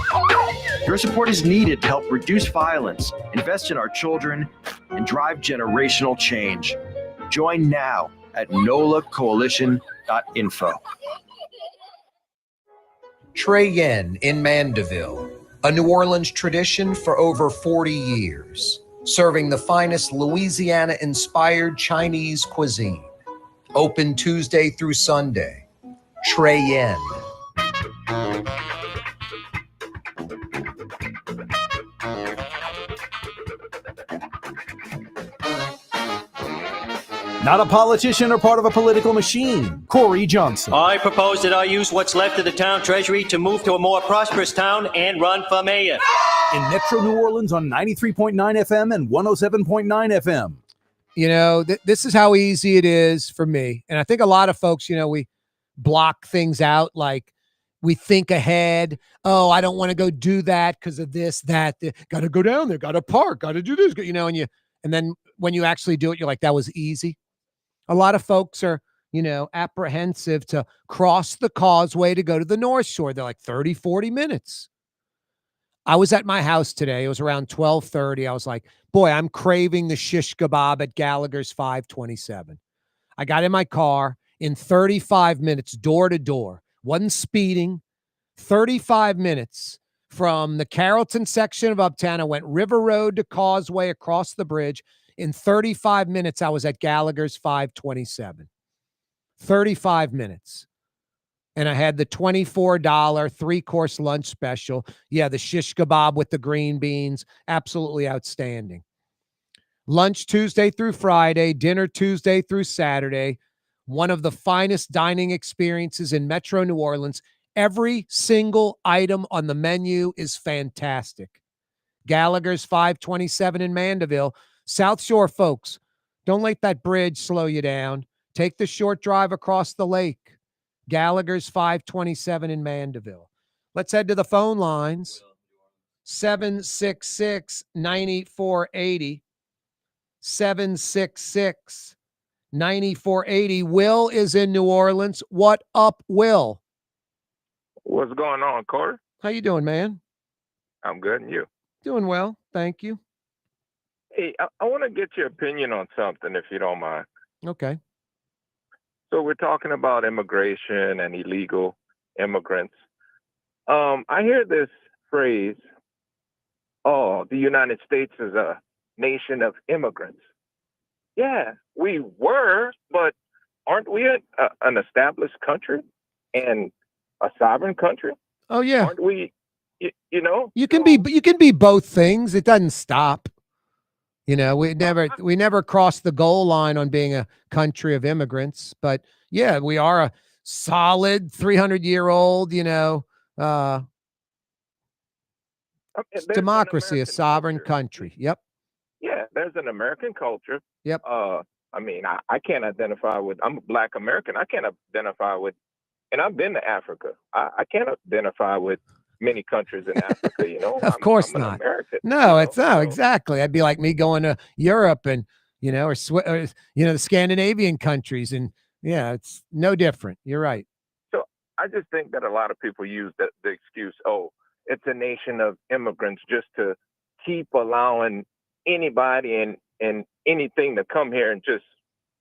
E: Your support is needed to help reduce violence, invest in our children, and drive generational change. Join now at nolacoalition.info.
F: Trey Yen in Mandeville, a New Orleans tradition for over 40 years, serving the finest Louisiana-inspired Chinese cuisine. Open Tuesday through Sunday. Trey Yen.
P: Not a politician or part of a political machine. Corey Johnson.
T: I propose that I use what's left of the town treasury to move to a more prosperous town and run for mayor.
P: In Metro New Orleans on 93.9 FM and 107.9 FM.
D: You know, this is how easy it is for me. And I think a lot of folks, you know, we block things out, like we think ahead. Oh, I don't want to go do that because of this, that. Got to go down there, got to park, got to do this, you know, and then when you actually do it, you're like, that was easy. A lot of folks are, you know, apprehensive to cross the causeway to go to the North Shore. They're like 30, 40 minutes. I was at my house today. It was around 12:30. I was like, boy, I'm craving the shish kebab at Gallagher's 527. I got in my car in 35 minutes, door to door. Wasn't speeding. 35 minutes from the Carrollton section of Uptown. I went River Road to Causeway across the bridge. In 35 minutes, I was at Gallagher's 527. 35 minutes. And I had the $24 3-course lunch special. Yeah, the shish kebab with the green beans. Absolutely outstanding. Lunch Tuesday through Friday, dinner Tuesday through Saturday. One of the finest dining experiences in Metro New Orleans. Every single item on the menu is fantastic. Gallagher's 527 in Mandeville. South Shore folks, Don't let that bridge slow you down. Take the short drive across the lake. Gallagher's 527 in Mandeville. Let's head to the phone lines. 766-9480. 766-9480. Will is in New Orleans. What up, Will?
U: What's going on, Corey?
D: How you doing, man?
U: I'm good, and you?
D: Doing well, thank you.
U: Hey, I want to get your opinion on something, if you don't mind.
D: Okay.
U: So we're talking about immigration and illegal immigrants. I hear this phrase, oh, the United States is a nation of immigrants. Yeah, we were, but aren't we an established country and a sovereign country?
D: Oh, yeah.
U: Aren't we, you know?
D: You can be both things. It doesn't stop. You know, we never crossed the goal line on being a country of immigrants, but yeah, we are a solid 300-year-old, democracy, a sovereign country. Yep.
U: Yeah, there's an American culture.
D: Yep.
U: I mean, I can't identify with, I'm a Black American. I can't identify with, and I've been to Africa. I can't identify with many countries in Africa, you know.
D: Of course
U: I'm
D: not.
U: an American.
D: No, it's no, exactly. I'd be like me going to Europe and, or the Scandinavian countries. And yeah, it's no different. You're right.
U: So I just think that a lot of people use the excuse, oh, it's a nation of immigrants, just to keep allowing anybody and anything to come here and just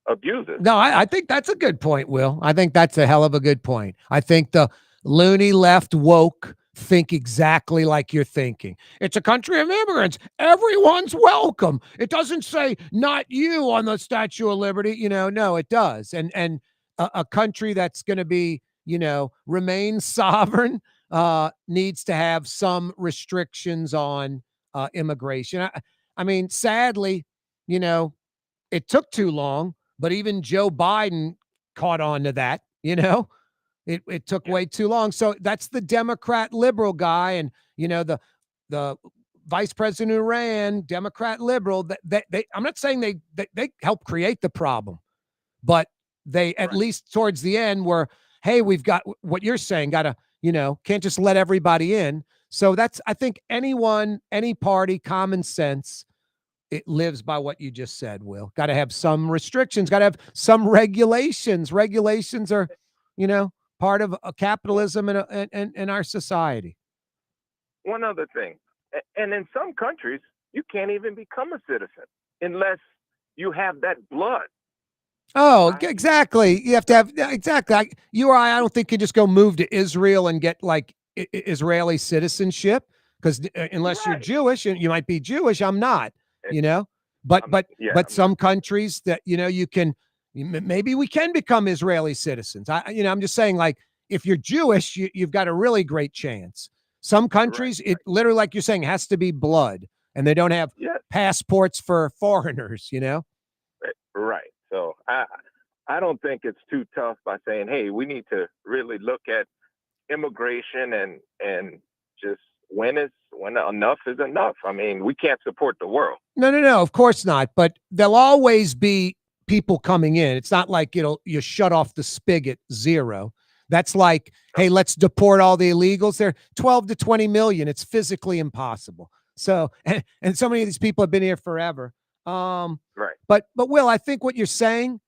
U: abuse it.
D: No, I think that's a good point, Will. I think that's a hell of a good point. I think the loony left woke think exactly like you're thinking. It's a country of immigrants. Everyone's welcome. It doesn't say not you on the Statue of Liberty. No, it does. And a country that's going to be, remain sovereign needs to have some restrictions on immigration. I mean, sadly, it took too long, but even Joe Biden caught on to that, It took way too long. So that's the Democrat liberal guy. And, the vice president who ran, Democrat liberal, I'm not saying they helped create the problem, but they, at least towards the end, were, hey, we've got what you're saying, got to, can't just let everybody in. So that's, I think anyone, any party, common sense, it lives by what you just said, Will. Got to have some restrictions, got to have some regulations. Regulations are, part of capitalism in our society.
U: One other thing, and in some countries, you can't even become a citizen unless you have that blood.
D: Oh, exactly. You have to have, exactly. You or I don't think can just go move to Israel and get like Israeli citizenship, because unless you're Jewish, and you might be Jewish, I'm not, but some countries that, you can, maybe we can become Israeli citizens. I'm just saying, like, if you're Jewish, you've got a really great chance. Some countries, it literally, like you're saying, has to be blood, and they don't have passports for foreigners,
U: Right. So I don't think it's too tough by saying, hey, we need to really look at immigration and just when enough is enough. I mean, we can't support the world.
D: No, of course not. But there'll always be people coming in. It's not like you shut off the spigot zero. That's like, hey, let's deport all the illegals. They're 12 to 20 million. It's physically impossible. So, and so many of these people have been here forever.
U: Right.
D: But Will, I think what you're saying,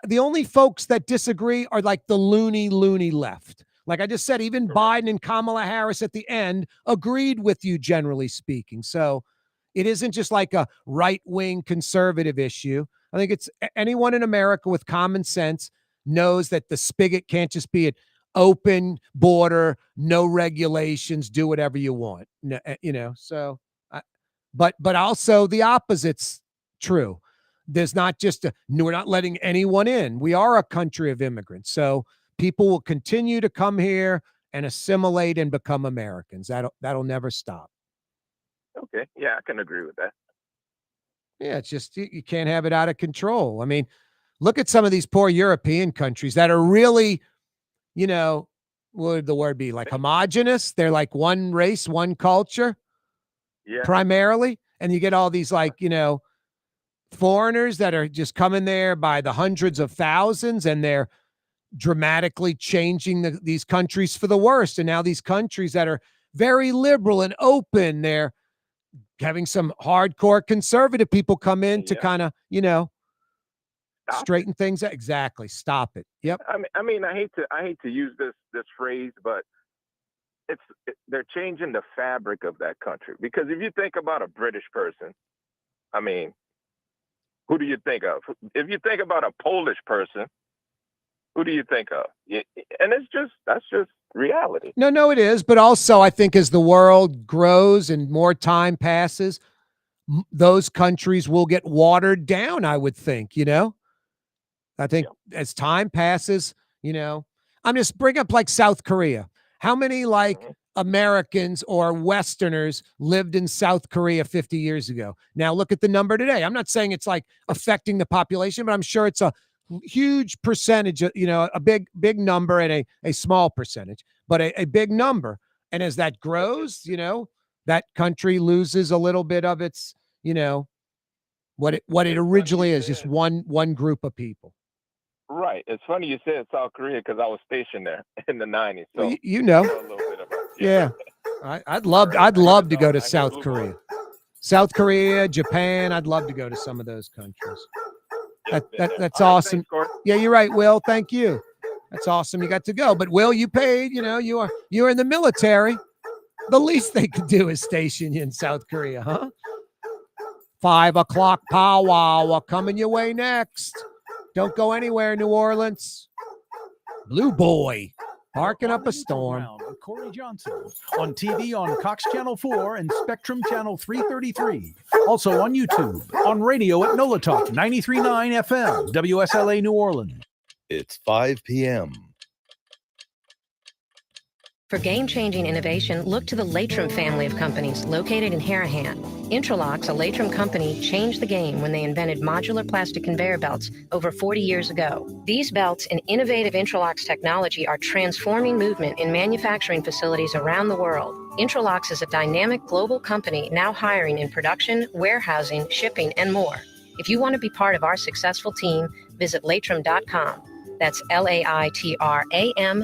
D: the only folks that disagree are like the loony left. Like I just said, even Biden and Kamala Harris at the end agreed with you, generally speaking. So it isn't just like a right-wing conservative issue. I think it's anyone in America with common sense knows that the spigot can't just be an open border, no regulations, do whatever you want. So, but also the opposite's true. There's not just we're not letting anyone in. We are a country of immigrants. So people will continue to come here and assimilate and become Americans. That'll never stop.
U: Okay. Yeah, I can agree with that.
D: Yeah, it's just you can't have it out of control. I mean, look at some of these poor European countries that are really, what would the word be? Like homogenous. They're like one race, one culture, primarily. And you get all these like, foreigners that are just coming there by the hundreds of thousands, and they're dramatically changing these countries for the worst. And now these countries that are very liberal and open, they're having some hardcore conservative people come in to kind of, straighten things out. Exactly. Stop it. Yep.
U: I mean, I hate to use this phrase, but they're changing the fabric of that country. Because if you think about a British person, I mean, who do you think of? If you think about a Polish person, who do you think of? And that's just reality.
D: No, it is. But also, I think as the world grows and more time passes, those countries will get watered down, I would think, I think as time passes, I'm just bring up like South Korea. How many Americans or Westerners lived in South Korea 50 years ago? Now look at the number today. I'm not saying it's like affecting the population, but I'm sure it's a huge percentage, a big number and a small percentage, but a big number. And as that grows, that country loses a little bit of its, what it originally is, just one group of people.
U: Right. It's funny you said South Korea because I was stationed there in the 90s. So
D: well,
U: I know a little bit about it.
D: Yeah. I'd love to go to South Korea. South Korea, Japan. I'd love to go to some of those countries. That's awesome.
U: Thanks,
D: yeah, you're right, Will. Thank you. That's awesome. You got to go. But Will, you paid, you're in the military. The least they could do is station you in South Korea, huh? 5 o'clock powwow coming your way next. Don't go anywhere, New Orleans. Blue Boy, barking up a storm.
G: With Corey Johnson on TV on Cox Channel 4 and Spectrum Channel 333. Also on YouTube, on radio at NOLA Talk 93.9 FM, WSLA New Orleans.
B: It's 5 p.m.
V: For game-changing innovation, look to the Latrim family of companies located in Harahan. Intralox, a Latrim company, changed the game when they invented modular plastic conveyor belts over 40 years ago. These belts and innovative Intralox technology are transforming movement in manufacturing facilities around the world. Intralox is a dynamic global company now hiring in production, warehousing, shipping, and more. If you want to be part of our successful team, visit Latrim.com. That's LAITRAM.com.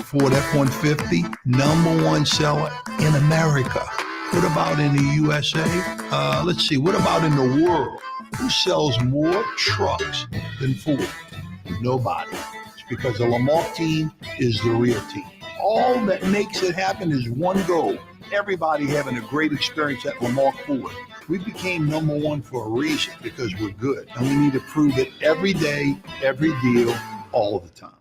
M: Ford F-150, #1 seller in America. What about in the USA? Let's see, what about in the world? Who sells more trucks than Ford? Nobody. It's because the Lamarck team is the real team. All that makes it happen is one goal. Everybody having a great experience at Lamarck Ford. We became #1 for a reason, because we're good. And we need to prove it every day, every deal, all the time.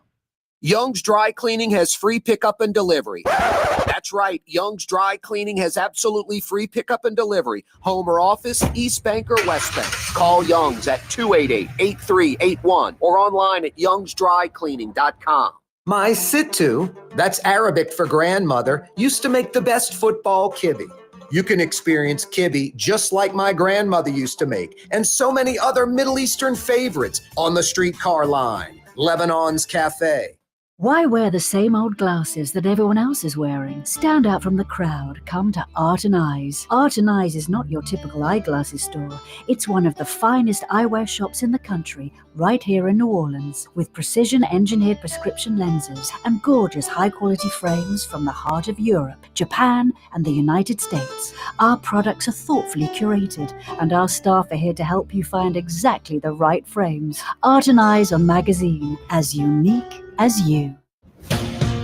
F: Young's Dry Cleaning has free pickup and delivery. That's right. Young's Dry Cleaning has absolutely free pickup and delivery. Home or office, East Bank or West Bank. Call Young's at 288-8381 or online at youngsdrycleaning.com. My Sittu, that's Arabic for grandmother, used to make the best football kibbe. You can experience kibbe just like my grandmother used to make, and so many other Middle Eastern favorites on the streetcar line. Lebanon's Cafe.
A: Why wear the same old glasses that everyone else is wearing? Stand out from the crowd. Come to Art and Eyes. Art and Eyes is not your typical eyeglasses store. It's one of the finest eyewear shops in the country, right here in New Orleans, with precision-engineered prescription lenses and gorgeous high-quality frames from the heart of Europe, Japan, and the United States. Our products are thoughtfully curated, and our staff are here to help you find exactly the right frames. Art and Eyes on magazine, as unique as you.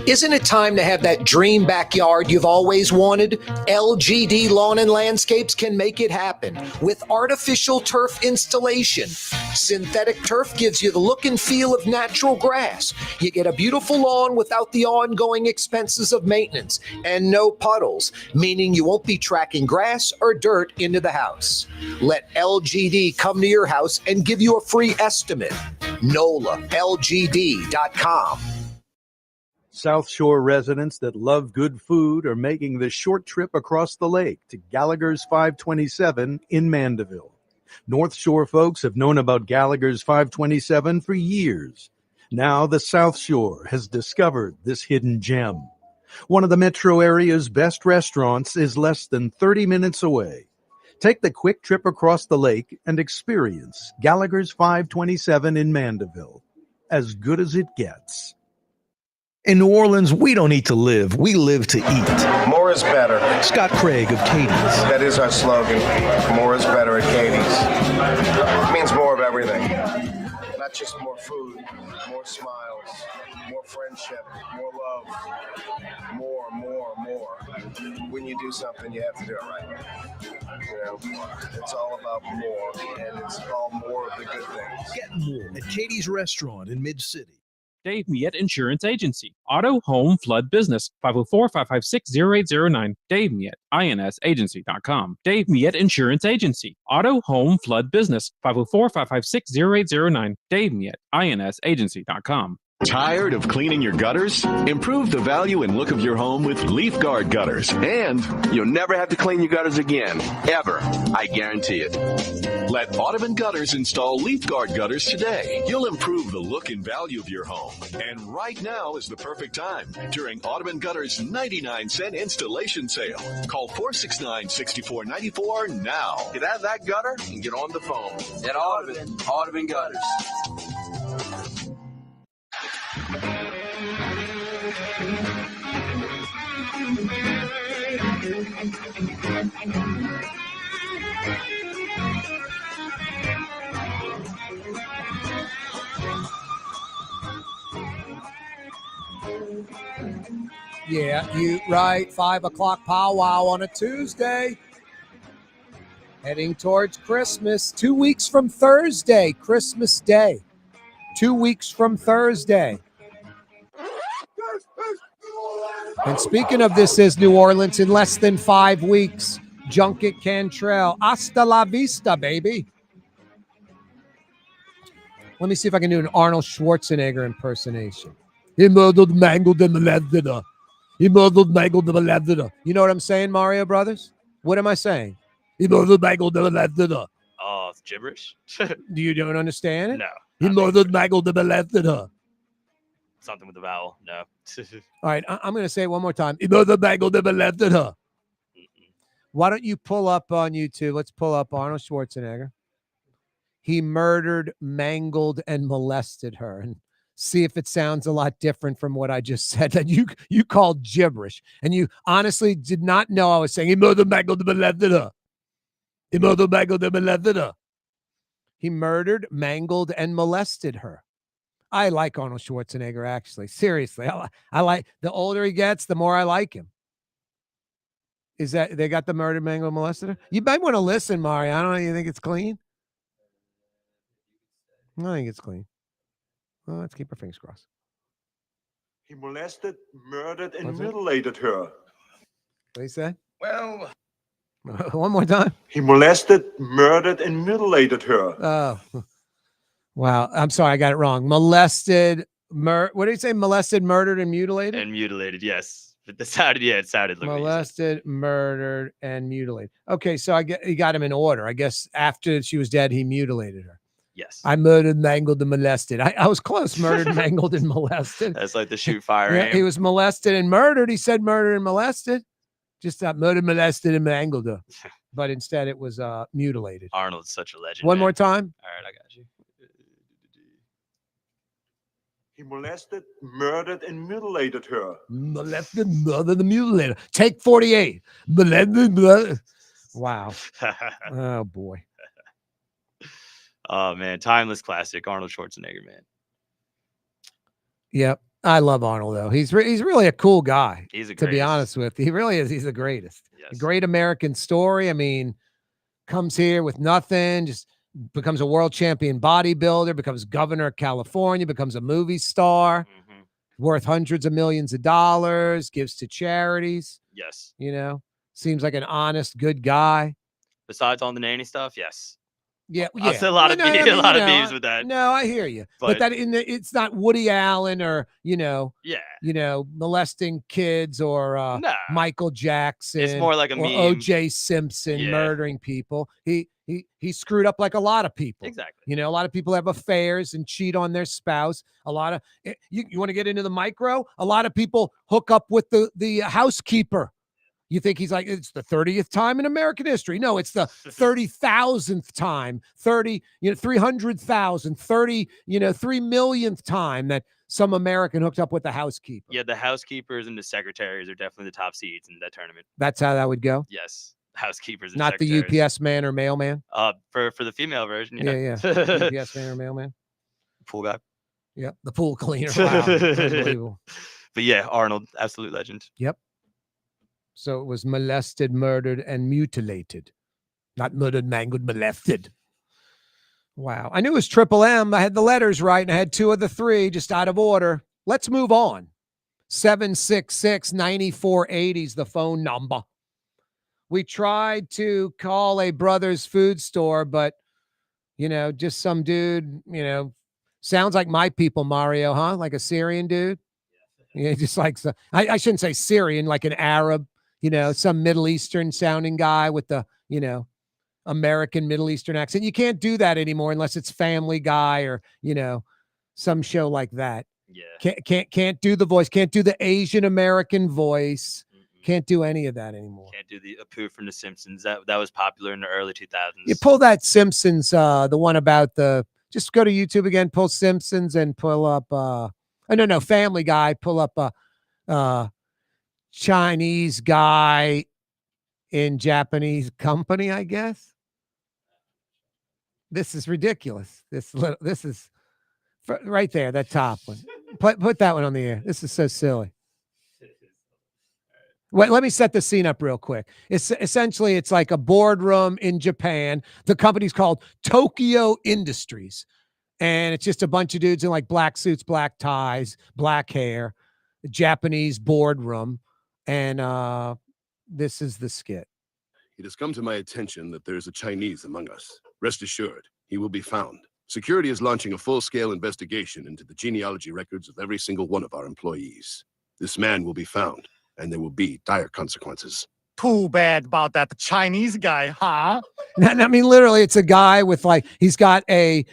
F: Isn't it time to have that dream backyard you've always wanted? LGD Lawn and Landscapes can make it happen with artificial turf installation. Synthetic turf gives you the look and feel of natural grass. You get a beautiful lawn without the ongoing expenses of maintenance and no puddles, meaning you won't be tracking grass or dirt into the house. Let LGD come to your house and give you a free estimate. NOLALGD.com.
N: South Shore residents that love good food are making the short trip across the lake to Gallagher's 527 in Mandeville. North Shore folks have known about Gallagher's 527 for years. Now the South Shore has discovered this hidden gem. One of the metro area's best restaurants is less than 30 minutes away. Take the quick trip across the lake and experience Gallagher's 527 in Mandeville. As good as it gets.
G: In New Orleans, we don't eat to live, we live to eat.
H: More is better.
G: Scott Craig of Katie's.
H: That is our slogan. More is better at Katie's. It means more of everything. Not just more food, more smiles, more friendship, more love. More. When you do something, you have to do it right. You know, it's all about more, and it's all more of the good things.
G: Get more at Katie's Restaurant in Mid-City.
C: Dave Miette Insurance Agency. Auto, home, flood business. 504-556-0809. Dave Miette, insagency.com. Dave Miette Insurance Agency. Auto, home, flood business. 504-556-0809. Dave Miette, insagency.com.
O: Tired of cleaning your gutters? Improve the value and look of your home with Leaf Guard gutters. And you'll never have to clean your gutters again. Ever. I guarantee it. Let Audubon Gutters install Leaf Guard gutters today. You'll improve the look and value of your home. And right now is the perfect time during Audubon Gutters' 99-cent installation sale. Call 469-6494 now.
S: Get out of that gutter and get on the phone. At Audubon Gutters.
D: Yeah, you right. 5 o'clock powwow on a Tuesday. Heading towards Christmas. 2 weeks from Thursday, Christmas Day. 2 weeks from Thursday. And speaking of This Is New Orleans, in less than 5 weeks, Junket Cantrell. Hasta la vista, baby. Let me see if I can do an Arnold Schwarzenegger impersonation. He murdered, mangled, and molested her. He murdered, mangled, and molested her. You know what I'm saying, Mario Brothers? What am I saying? He murdered, mangled, and molested her.
J: Oh, it's gibberish.
D: You don't understand it?
J: No.
D: He murdered, mangled, and molested her.
J: Something with the vowel. No.
D: All right, I'm going to say it one more time. He murdered, mangled, and molested her. Why don't you pull up on YouTube? Let's pull up Arnold Schwarzenegger. He murdered, mangled, and molested her. And see if it sounds a lot different from what I just said that you called gibberish. And you honestly did not know I was saying he murdered, mangled, and molested her. He murdered, mangled, and molested her. He murdered, mangled, and molested her. I like Arnold Schwarzenegger, actually. Seriously. I like, the older he gets, the more I like him. Is that, they got the murdered, mangled, molested her? You might want to listen, Mario. I don't know. You think it's clean? I think it's clean. Well, let's keep our fingers crossed.
I: He molested, murdered, and mutilated her.
D: What do you say?
I: Well,
D: one more time.
I: He molested, murdered, and mutilated her.
D: Oh, wow. I'm sorry. I got it wrong. Molested, what did he say? Molested, murdered, and mutilated?
J: And mutilated, yes. But it sounded like
D: molested, murdered, and mutilated. Okay, so he got him in order. I guess after she was dead, he mutilated her.
J: Yes.
D: I murdered, mangled, and molested. I was close. Murdered, mangled, and molested.
J: That's like the shoot fire
D: Yeah,
J: aim.
D: he was molested and murdered. He said murdered and molested. Just not murdered, molested, and mangled her. But instead it was mutilated.
J: Arnold's such a legend.
D: One
J: man.
D: more time.
J: All right, I got you.
I: He molested, murdered, and mutilated her.
D: Molested, murdered, and mutilated. Take 48. Molested, murdered. Wow. Oh, boy.
J: Oh man, timeless classic, Arnold Schwarzenegger, man.
D: Yep. I love Arnold, though. He's really a cool guy.
J: He's a
D: to be
J: greatest.
D: honest with you. He really is. He's the greatest. A great American story. I mean, comes here with nothing, just becomes a world champion bodybuilder, becomes governor of California, becomes a movie star, worth hundreds of millions of dollars, gives to charities.
J: Yes.
D: You know, seems like an honest, good guy.
J: Besides all the nanny stuff, yes.
D: Yeah,
J: I'll say a lot of beefs with that.
D: No, I hear you, but that it's not Woody Allen or molesting kids or Michael Jackson.
J: It's more like a
D: or
J: meme.
D: O.J. Simpson murdering people. He screwed up like a lot of people.
J: Exactly.
D: You know, a lot of people have affairs and cheat on their spouse. A lot of you want to get into the micro. A lot of people hook up with the housekeeper. You think he's like, it's the 30th time in American history. No, it's the 30,000th time, 300,000, 3 millionth time that some American hooked up with the housekeeper.
J: Yeah, the housekeepers and the secretaries are definitely the top seeds in that tournament.
D: That's how that would go?
J: Yes, housekeepers and
D: Not the
J: secretaries.
D: UPS man or mailman?
J: For the female version,
D: Yeah. UPS man or mailman?
J: Pool guy.
D: Yep, the pool cleaner. Wow, unbelievable.
J: But yeah, Arnold, absolute legend.
D: Yep. So it was molested, murdered, and mutilated. Not murdered, mangled, molested. Wow. I knew it was Triple M. I had the letters right, and I had 2 of the 3 just out of order. Let's move on. 766-9480 is the phone number. We tried to call a brother's food store, but, just some dude, sounds like my people, Mario, huh? Like a Syrian dude. Yeah, just like, I shouldn't say Syrian, like an Arab, some Middle Eastern sounding guy with the, American Middle Eastern accent. You can't do that anymore unless it's Family Guy or, some show like that.
J: Yeah.
D: Can't do the voice. Can't do the Asian American voice. Can't do any of that anymore.
J: Can't do the Apu from The Simpsons. That was popular in the early 2000s.
D: You pull that Simpsons, the one about just go to YouTube again, pull Simpsons and pull up, no, Family Guy, pull up a Chinese guy in Japanese company, I guess. This is ridiculous. This is right there, that top one. Put that one on the air. This is so silly. Wait, let me set the scene up real quick. It's essentially, it's like a boardroom in Japan. The company's called Tokyo Industries. And it's just a bunch of dudes in like black suits, black ties, black hair, Japanese boardroom. And this is the skit.
K: It has come to my attention that there is a Chinese among us. Rest assured, he will be found. Security is launching a full-scale investigation into the genealogy records of every single one of our employees. This man will be found, and there will be dire consequences.
L: Too bad about that Chinese guy, huh?
D: I mean, literally, it's a guy with he's got a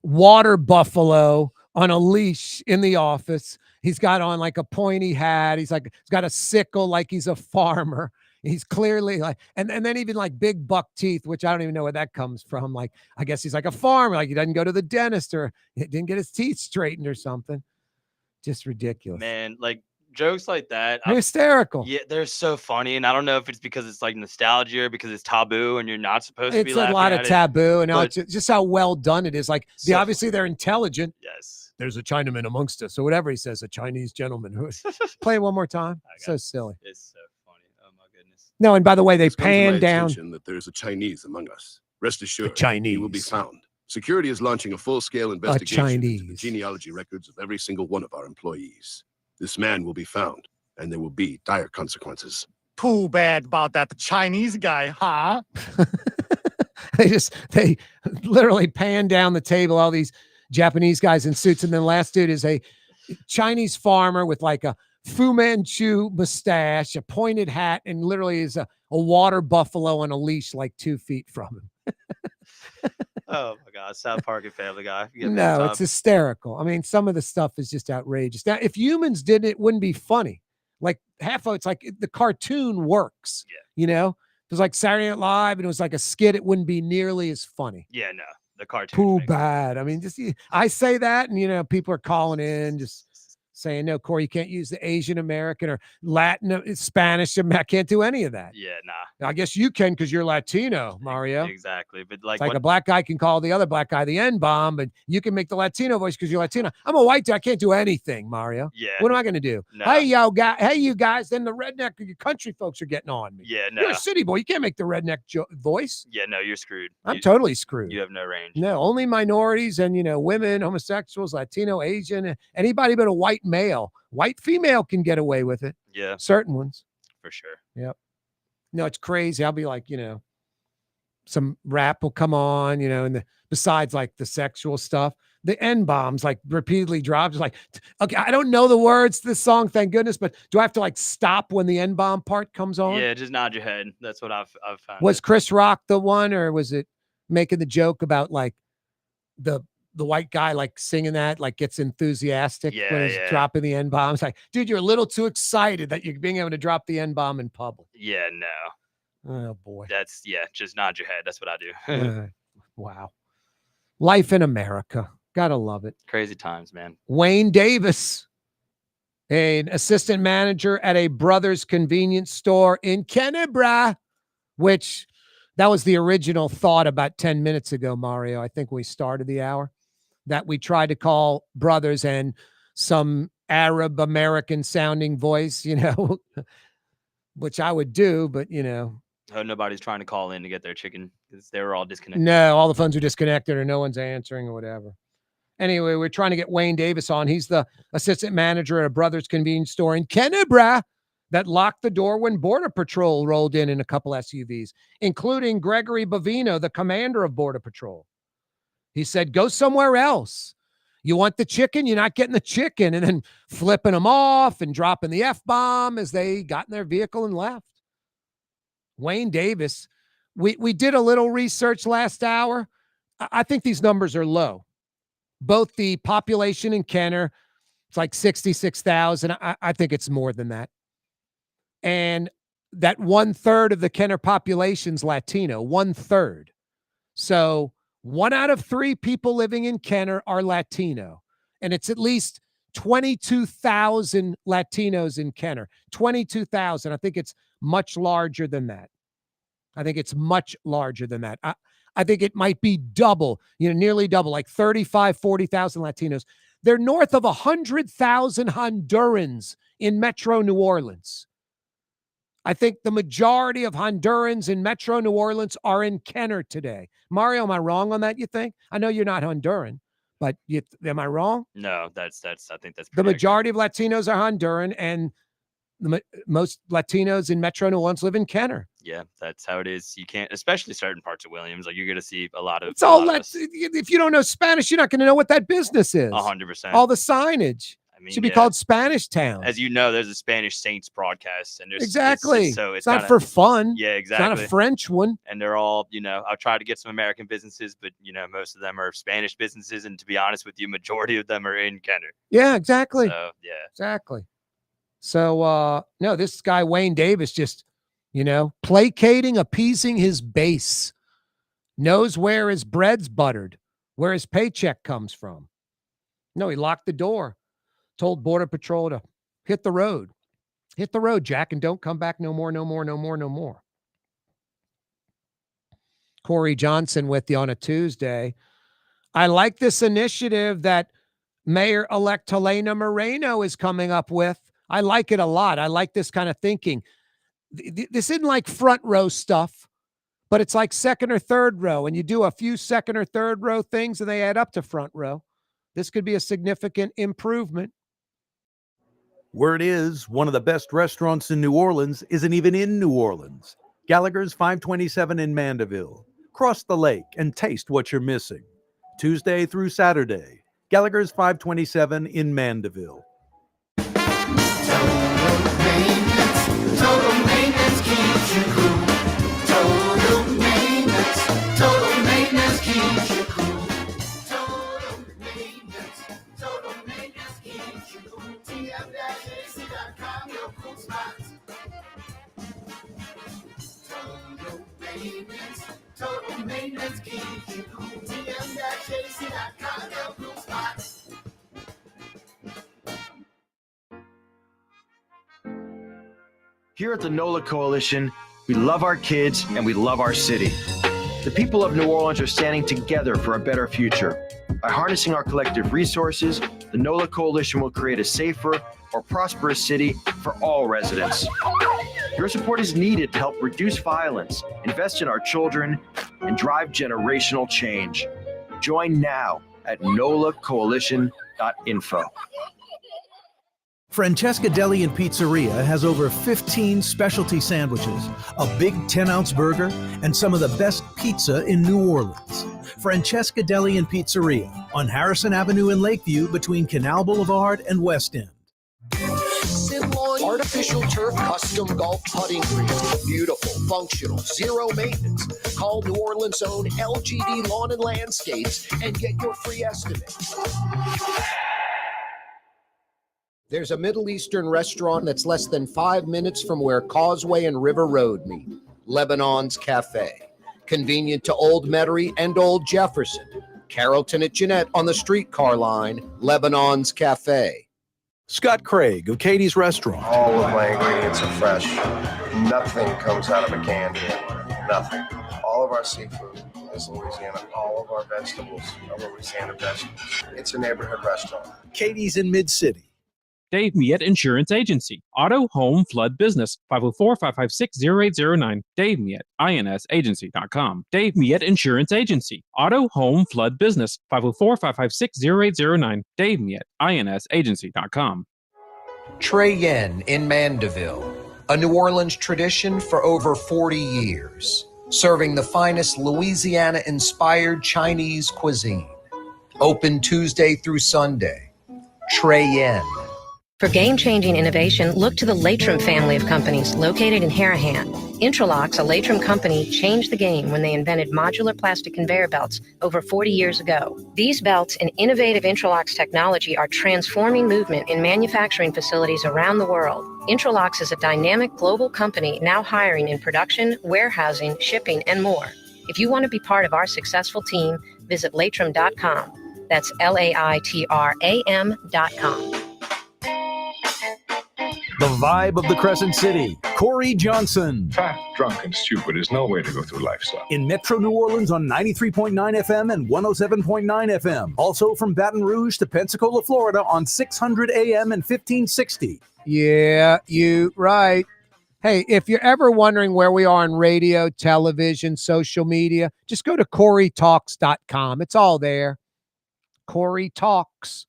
D: water buffalo on a leash in the office. He's got on a pointy hat. He's got a sickle like he's a farmer. He's clearly and then even big buck teeth, which I don't even know where that comes from. I guess he's like a farmer. He doesn't go to the dentist or he didn't get his teeth straightened or something. Just ridiculous.
J: Man, jokes like that.
D: They're hysterical.
J: Yeah, they're so funny. And I don't know if it's because it's nostalgia or because it's taboo and you're not supposed to be
D: It's
J: laughing
D: a lot of
J: at
D: taboo. And
J: but
D: it's just how well done it is. Obviously they're intelligent.
J: Yes.
D: There's a Chinaman amongst us. Or whatever he says, a Chinese gentleman. Play it one more time. So silly.
J: It's so funny. Oh my goodness.
D: No, and by the way, they
K: It has come to
D: pan
K: my
D: down.
K: attention that there is a Chinese among us. Rest assured,
D: Chinese.
K: he will be found. Security is launching a full-scale investigation into the
D: Chinese.
K: genealogy records of every single one of our employees. This man will be found, and there will be dire consequences.
L: Too bad about that Chinese guy, huh?
D: They literally pan down the table, all these Japanese guys in suits. And then the last dude is a Chinese farmer with a Fu Manchu mustache, a pointed hat, and literally is a water buffalo on a leash 2 feet from him.
J: Oh my God, South Park and Family Guy. You get me
D: No,
J: every
D: it's
J: time.
D: hysterical. I mean, some of the stuff is just outrageous. Now, if humans did it, it wouldn't be funny. Half of it's the cartoon works.
J: Yeah.
D: If it was Saturday Night Live and it was a skit, it wouldn't be nearly as funny.
J: Yeah, no, the cartoon.
D: Too bad. I mean, I say that, and people are calling in just saying, no, Corey, you can't use the Asian American or Latin, Spanish. I can't do any of that.
J: Yeah, nah.
D: I guess you can because you're Latino, Mario.
J: Exactly. But
D: It's a black guy can call the other black guy the N-bomb, but you can make the Latino voice because you're Latino. I'm a white dude. I can't do anything, Mario.
J: Yeah.
D: What am I going to do?
J: No.
D: Hey, you guys. Then the redneck country folks are getting on me.
J: Yeah, no.
D: You're a city boy. You can't make the redneck voice.
J: Yeah, no, you're screwed.
D: I'm totally screwed.
J: You have no range.
D: No, only minorities and, women, homosexuals, Latino, Asian, anybody but a white male. White female can get away with it.
J: Yeah.
D: Certain ones.
J: For sure.
D: Yep. No, it's crazy. I'll be some rap will come on, and besides the sexual stuff, the N-bombs repeatedly drops. It's okay, I don't know the words to this song, thank goodness, but do I have to stop when the N-bomb part comes on?
J: Yeah, just nod your head. That's what I've found.
D: Was Chris Rock the one, or was it making the joke about the the white guy like singing that, like gets enthusiastic when he's
J: Yeah.
D: dropping the N-bomb. It's like, dude, you're a little too excited that you're being able to drop the N-bomb in public.
J: Yeah, no.
D: Oh boy.
J: That's just nod your head. That's what I do.
D: Wow. Life in America. Gotta love it.
J: Crazy times, man.
D: Wayne Davis, an assistant manager at a Brothers convenience store in Kennebra, which that was the original thought about 10 minutes ago, Mario. I think we started the hour that we tried to call Brothers and some Arab American sounding voice, which I would do, but
J: Oh, nobody's trying to call in to get their chicken because they were all disconnected.
D: no, all the phones are disconnected or no one's answering or whatever. Anyway, we're trying to get Wayne Davis on. He's the assistant manager at a Brothers convenience store in Kennebra that locked the door when Border Patrol rolled in a couple SUVs, including Gregory Bovino, the commander of Border Patrol. He said, go somewhere else. You want the chicken? You're not getting the chicken. And then flipping them off and dropping the F-bomb as they got in their vehicle and left. Wayne Davis, we did a little research last hour. I think these numbers are low. Both the population in Kenner, it's like 66,000. I think it's more than that. And that 1/3 of the Kenner population's Latino, 1/3. So 1 out of 3 people living in Kenner are Latino. And it's at least 22,000 Latinos in Kenner. 22,000. I think it's much larger than that. I think it might be double, nearly double, like 35, 40,000 Latinos. They're north of 100,000 Hondurans in Metro New Orleans. I think the majority of Hondurans in Metro New Orleans are in Kenner today. Mario, am I wrong on that, you think? I know you're not Honduran, but am I wrong?
J: No, I think that's
D: the majority of Latinos are Honduran, and most Latinos in Metro New Orleans live in Kenner.
J: Yeah, that's how it is. You can't, especially certain parts of Williams, like you're going to see a lot of.
D: It's all if you don't know Spanish, you're not going to know what that business is.
J: 100%.
D: All the signage. Should be called Spanish Town.
J: As you know, there's a Spanish Saints broadcast, and there's
D: exactly.
J: It's
D: not for fun.
J: Yeah, exactly.
D: It's not a French one.
J: And they're all, I'll try to get some American businesses, but most of them are Spanish businesses, and to be honest with you, majority of them are in Kenner.
D: Yeah, exactly.
J: So yeah,
D: exactly. So no, this guy Wayne Davis just, placating, appeasing his base, knows where his bread's buttered, where his paycheck comes from. No, he locked the door. Told Border Patrol to hit the road. Hit the road, Jack, and don't come back no more. Corey Johnson with you on a Tuesday. I like this initiative that Mayor-elect Helena Moreno is coming up with. I like it a lot. I like this kind of thinking. This isn't like front row stuff, but it's like second or third row, and you do a few second or third row things, and they add up to front row. This could be a significant improvement.
P: Word is, one of the best restaurants in New Orleans isn't even in New Orleans. Gallagher's 527 in Mandeville. Cross the lake and taste what you're missing. Tuesday through Saturday. Gallagher's 527 in Mandeville.
Q: Total maintenance keeps you cool. Total maintenance keeps you cool. Total maintenance keeps you cool. TM-AC.com, your cool spots. Total maintenance keeps you cool. TM-AC.com, your cool spots.
E: Here at the NOLA Coalition, we love our kids and we love our city. The people of New Orleans are standing together for a better future. By harnessing our collective resources, the NOLA Coalition will create a safer, more prosperous city for all residents. Your support is needed to help reduce violence, invest in our children, and drive generational change. Join now at nolacoalition.info.
G: Francesca Deli and Pizzeria has over 15 specialty sandwiches, a big 10-ounce burger, and some of the best pizza in New Orleans. Francesca Deli and Pizzeria on Harrison Avenue in Lakeview between Canal Boulevard and West End.
F: artificial turf custom golf putting greens. Beautiful, functional, zero maintenance. Call New Orleans' own LGD Lawn and Landscapes and get your free estimate. There's a Middle Eastern restaurant that's less than 5 minutes from where Causeway and River Road meet. Lebanon's Cafe. Convenient to Old Metairie and Old Jefferson. Carrollton at Jeanette on the streetcar line. Lebanon's Cafe.
G: Scott Craig of Katie's Restaurant.
H: All of my ingredients are fresh. Nothing comes out of a can here. Nothing. All of our seafood is Louisiana. All of our vegetables are Louisiana vegetables. It's a neighborhood restaurant.
G: Katie's in Mid-City.
C: Dave Miet Insurance Agency. Auto, home, flood, business. 504-556-0809. Dave Miet, insagency.com. Dave Miet Insurance Agency. Auto, home, flood, business. 504-556-0809. Dave Miet, insagency.com.
F: Trey Yen in Mandeville. A New Orleans tradition for over 40 years. Serving the finest Louisiana-inspired Chinese cuisine. Open Tuesday through Sunday. Trey Yen.
V: For game-changing innovation, look to the Latrim family of companies located in Harahan. Intralocks, a Latrim company, changed the game when they invented modular plastic conveyor belts over 40 years ago. These belts and innovative Intralocks technology are transforming movement in manufacturing facilities around the world. Intralocks is a dynamic global company now hiring in production, warehousing, shipping, and more. If you want to be part of our successful team, visit Latrim.com. That's LAITRAM.com.
G: The vibe of the Crescent City, Corey Johnson.
R: Fat, drunk, and stupid is no way to go through life, son.
G: In Metro New Orleans on 93.9 FM and 107.9 FM. Also from Baton Rouge to Pensacola, Florida on 600 AM and 1560.
D: Yeah, you right. Hey, if you're ever wondering where we are on radio, television, social media, just go to CoreyTalks.com. It's all there. CoreyTalks.com.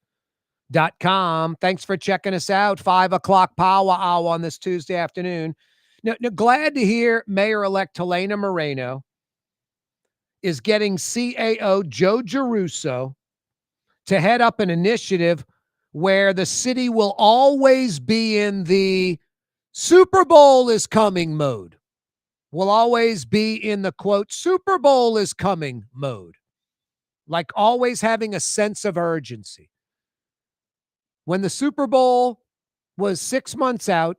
D: Thanks for checking us out. 5 o'clock power hour on this Tuesday afternoon. Now, glad to hear Mayor-elect Helena Moreno is getting CAO Joe Giarrusso to head up an initiative where the city will always be in the Super Bowl is coming mode. Will always be in the, quote, Super Bowl is coming mode. Like always having a sense of urgency. When the Super Bowl was 6 months out,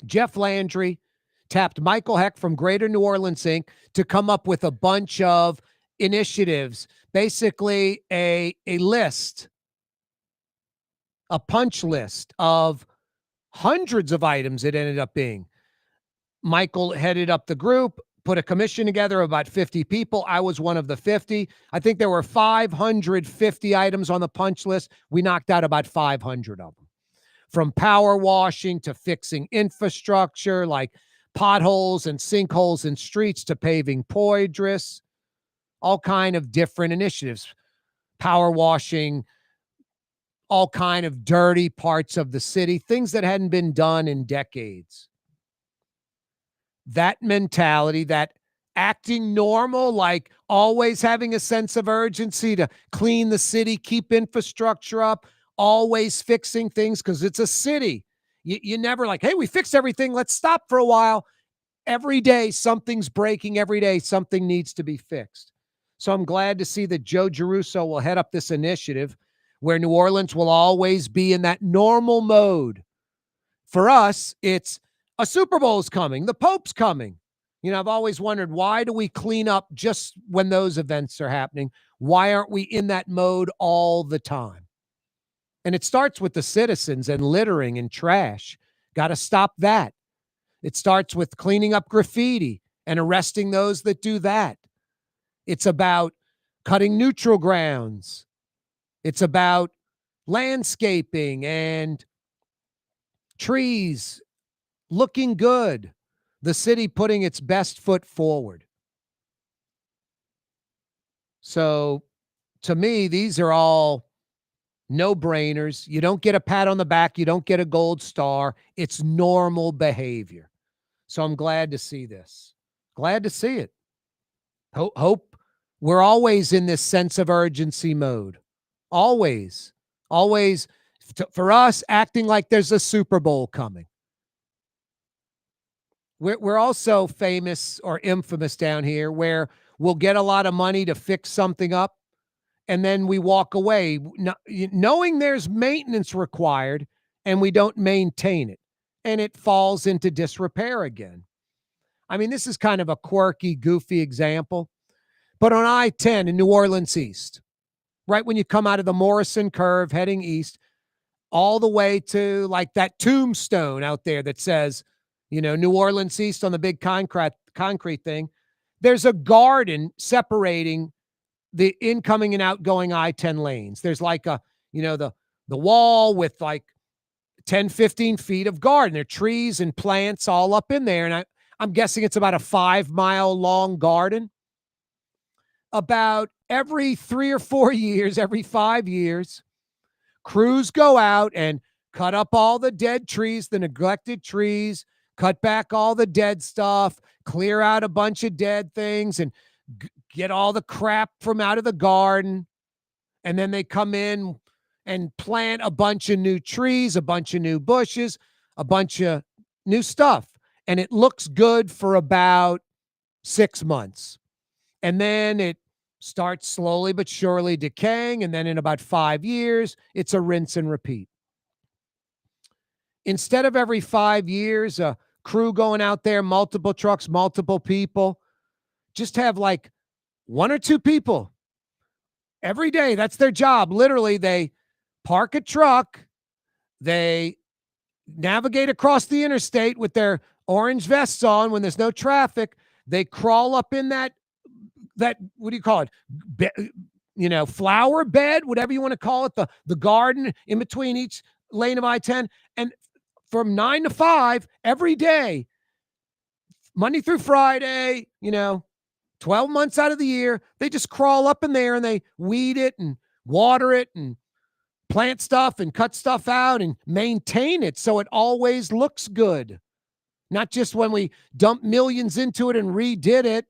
D: Jeff Landry tapped Michael Heck from Greater New Orleans Inc. to come up with a bunch of initiatives, basically a list, a punch list of hundreds of items it ended up being. Michael headed up the group, put a commission together of about 50 people. I was one of the 50. I think there were 550 items on the punch list. We knocked out about 500 of them. From power washing to fixing infrastructure like potholes and sinkholes in streets to paving Poydras, all kind of different initiatives. Power washing all kind of dirty parts of the city, things that hadn't been done in decades. That mentality, that acting normal, like always having a sense of urgency to clean the city, keep infrastructure up, always fixing things because it's a city. You never like, hey, we fixed everything. Let's stop for a while. Every day, something's breaking. Every day, something needs to be fixed. So I'm glad to see that Joe Giarrusso will head up this initiative where New Orleans will always be in that normal mode. For us, it's a Super Bowl is coming. The Pope's coming. You know, I've always wondered, why do we clean up just when those events are happening? Why aren't we in that mode all the time? And it starts with the citizens and littering and trash. Got to stop that. It starts with cleaning up graffiti and arresting those that do that. It's about cutting neutral grounds. It's about landscaping and trees looking good. The city putting its best foot forward. So, to me, these are all no-brainers. You don't get a pat on the back. You don't get a gold star. It's normal behavior. So I'm glad to see this. Glad to see it. Hope we're always in this sense of urgency mode. Always. For us, acting like there's a Super Bowl coming. We're also famous or infamous down here where we'll get a lot of money to fix something up, and then we walk away knowing there's maintenance required, and we don't maintain it, and it falls into disrepair again. I mean, this is kind of a quirky, goofy example, but on I-10 in New Orleans East, right when you come out of the Morrison curve heading east, all the way to like that tombstone out there that says, New Orleans East on the big concrete thing, there's a garden separating the incoming and outgoing I-10 lanes. There's like the wall with like 10, 15 feet of garden. There are trees and plants all up in there. And I'm guessing it's about a 5-mile long garden. About every 3 or 4 years, every 5 years, crews go out and cut up all the dead trees, the neglected trees, cut back all the dead stuff, clear out a bunch of dead things, and get all the crap from out of the garden. And then they come in and plant a bunch of new trees, a bunch of new bushes, a bunch of new stuff. And it looks good for about 6 months. And then it starts slowly but surely decaying. And then in about 5 years, it's a rinse and repeat. Instead of every 5 years, a crew going out there, multiple trucks, multiple people, just have like 1 or 2 people every day. That's their job. Literally, they park a truck, they navigate across the interstate with their orange vests on when there's no traffic. They crawl up in that what do you call it? Flower bed, whatever you want to call it, the garden in between each lane of I-10. And from 9 to 5 every day, Monday through Friday, 12 months out of the year, they just crawl up in there and they weed it and water it and plant stuff and cut stuff out and maintain it so it always looks good. Not just when we dump millions into it and redid it.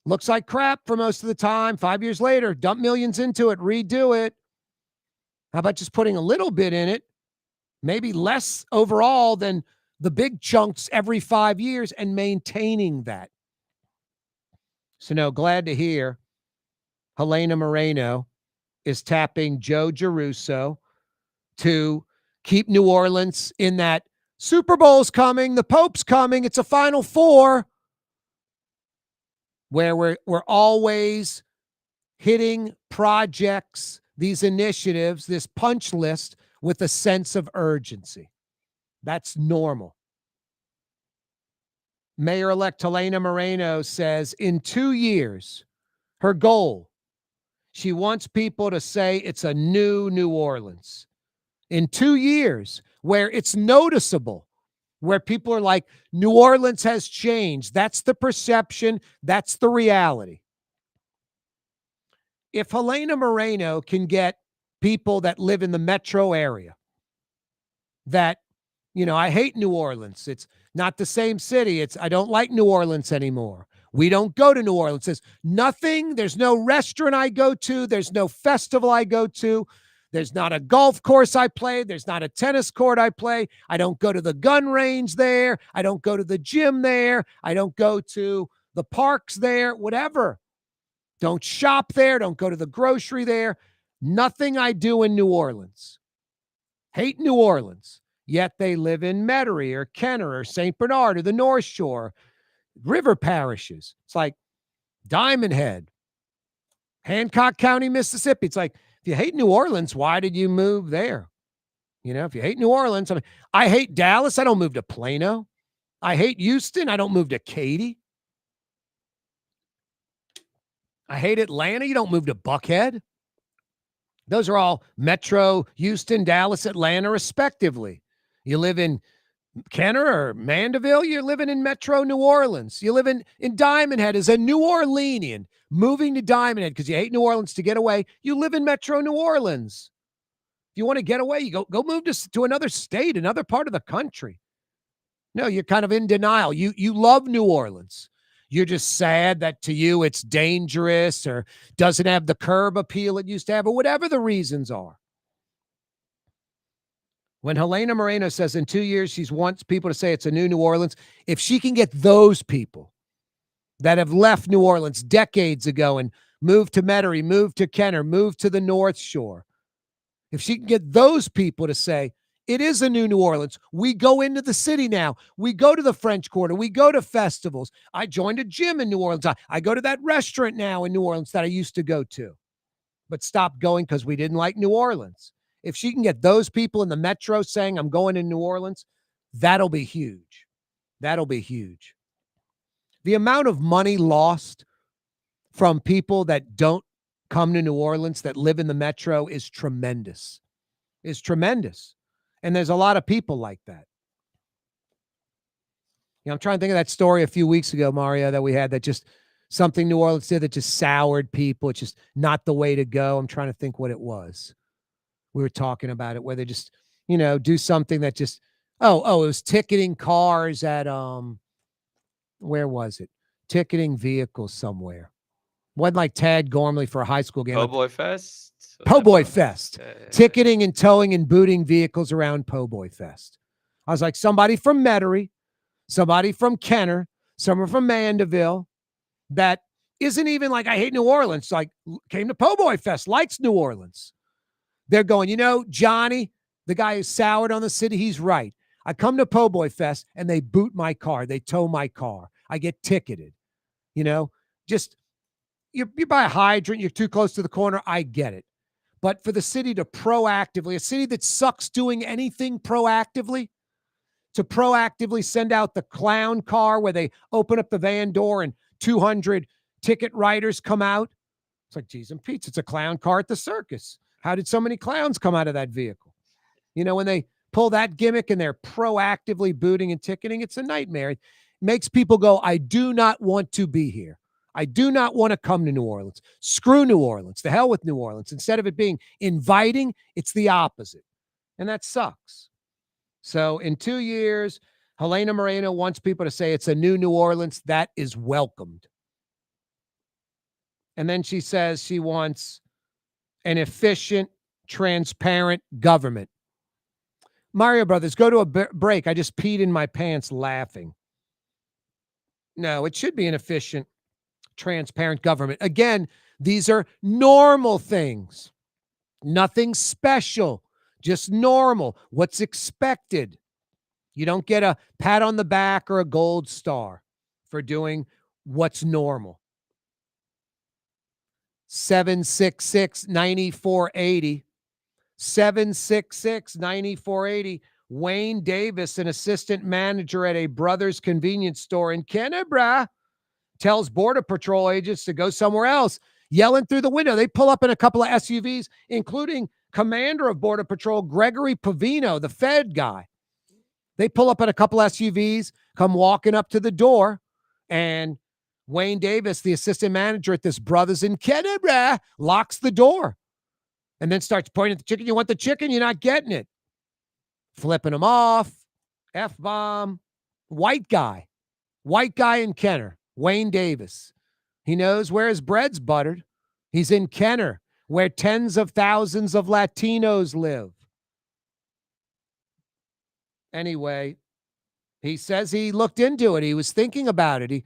D: Looks like crap for most of the time. 5 years later, dump millions into it, redo it. How about just putting a little bit in it? Maybe less overall than the big chunks every 5 years and maintaining that. So no, glad to hear Helena Moreno is tapping Joe Giarrusso to keep New Orleans in that Super Bowl's coming, the Pope's coming, it's a Final Four, where we're always hitting projects, these initiatives, this punch list with a sense of urgency. That's normal. Mayor-elect Helena Moreno says in 2 years, her goal, she wants people to say it's a new New Orleans. In 2 years, where it's noticeable, where people are like, New Orleans has changed. That's the perception. That's the reality. If Helena Moreno can get people that live in the metro area that, I hate New Orleans. It's not the same city. I don't like New Orleans anymore. We don't go to New Orleans. There's nothing. There's no restaurant I go to. There's no festival I go to. There's not a golf course I play. There's not a tennis court I play. I don't go to the gun range there. I don't go to the gym there. I don't go to the parks there, whatever. Don't shop there. Don't go to the grocery there. Nothing I do in New Orleans. Hate New Orleans. Yet they live in Metairie or Kenner or St. Bernard or the North Shore, river parishes. It's like Diamond Head, Hancock County, Mississippi. It's like, if you hate New Orleans, why did you move there? If you hate New Orleans, I hate Dallas. I don't move to Plano. I hate Houston. I don't move to Katy. I hate Atlanta. You don't move to Buckhead. Those are all Metro, Houston, Dallas, Atlanta, respectively. You live in Kenner or Mandeville, you're living in Metro New Orleans. You live in Diamond Head as a New Orleanian, moving to Diamond Head because you hate New Orleans to get away. You live in Metro New Orleans. If you want to get away, you go move to another state, another part of the country. No, you're kind of in denial. You love New Orleans. You're just sad that to you it's dangerous or doesn't have the curb appeal it used to have or whatever the reasons are. When Helena Moreno says in 2 years she wants people to say it's a new Orleans, if she can get those people that have left New Orleans decades ago and moved to Metairie, moved to Kenner, moved to the North Shore, if she can get those people to say, it is a new Orleans. We go into the city now. We go to the French Quarter. We go to festivals. I joined a gym in New Orleans. I go to that restaurant now in New Orleans that I used to go to, but stopped going because we didn't like New Orleans. If she can get those people in the metro saying, I'm going in New Orleans, that'll be huge. That'll be huge. The amount of money lost from people that don't come to New Orleans that live in the metro is tremendous. And there's a lot of people like that. I'm trying to think of that story a few weeks ago, Mario, that we had that just something New Orleans did that just soured people. It's just not the way to go. I'm trying to think what it was. We were talking about it where they just, do something that just, it was ticketing cars at, where was it? Ticketing vehicles somewhere. Wasn't like Tad Gormley for a high school game.
J: Po' Boy Fest?
D: Po' Boy Fest. Ticketing and towing and booting vehicles around Po' Boy Fest. I was like, somebody from Metairie, somebody from Kenner, someone from Mandeville that isn't even like, I hate New Orleans, like came to Po' Boy Fest, likes New Orleans. They're going, Johnny, the guy who's soured on the city, he's right. I come to Po' Boy Fest and they boot my car. They tow my car. I get ticketed. Just you buy a hydrant, you're too close to the corner. I get it. But for the city to proactively, a city that sucks doing anything proactively, to proactively send out the clown car where they open up the van door and 200 ticket writers come out. It's like, geez and Pete's, it's a clown car at the circus. How did so many clowns come out of that vehicle? When they pull that gimmick and they're proactively booting and ticketing, it's a nightmare. It makes people go, I do not want to be here. I do not want to come to New Orleans. Screw New Orleans. The hell with New Orleans. Instead of it being inviting, it's the opposite. And that sucks. So in 2 years, Helena Moreno wants people to say it's a new Orleans. That is welcomed. And then she says she wants an efficient, transparent government. Mario Brothers, go to a break. I just peed in my pants laughing. No, it should be an efficient, transparent government. Again, these are normal things. Nothing special, just normal. What's expected. You don't get a pat on the back or a gold star for doing what's normal. 766-9480. 766-9480. Wayne Davis, an assistant manager at a Brothers convenience store in Kennebra, tells Border Patrol agents to go somewhere else, yelling through the window. They pull up in a couple of SUVs, including Commander of Border Patrol Gregory Pavino, the Fed guy. They pull up in a couple of SUVs, come walking up to the door, and Wayne Davis, the assistant manager at this Brothers in Kennebra, locks the door and then starts pointing at the chicken. You want the chicken? You're not getting it. Flipping them off. F-bomb. White guy in Kenner. Wayne Davis. He knows where his bread's buttered. He's in Kenner, where tens of thousands of Latinos live. Anyway, he says he looked into it. He was thinking about it.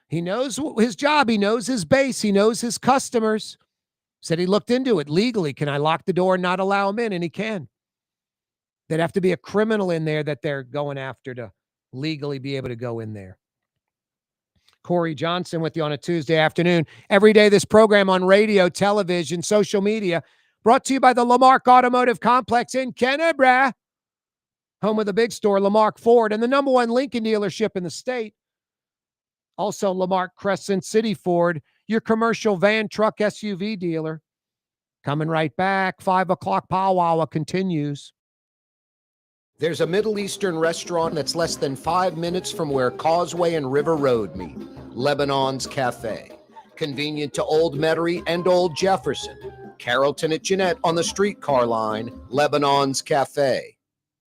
D: He knows his job. He knows his base. He knows his customers. Said he looked into it legally. Can I lock the door and not allow him in? And he can. There'd have to be a criminal in there that they're going after to legally be able to go in there. Corey Johnson with you on a Tuesday afternoon. Every day, this program on radio, television, social media, brought to you by the Lamarck Automotive Complex in Kennebra, home of the big store, Lamarck Ford, and the number one Lincoln dealership in the state. Also, Lamarck Crescent City Ford, your commercial van, truck, SUV dealer. Coming right back. 5 o'clock powwow continues.
F: There's a Middle Eastern restaurant that's less than 5 minutes from where Causeway and River Road meet, Lebanon's Cafe. Convenient to Old Metairie and Old Jefferson. Carrollton at Jeanette on the streetcar line, Lebanon's Cafe.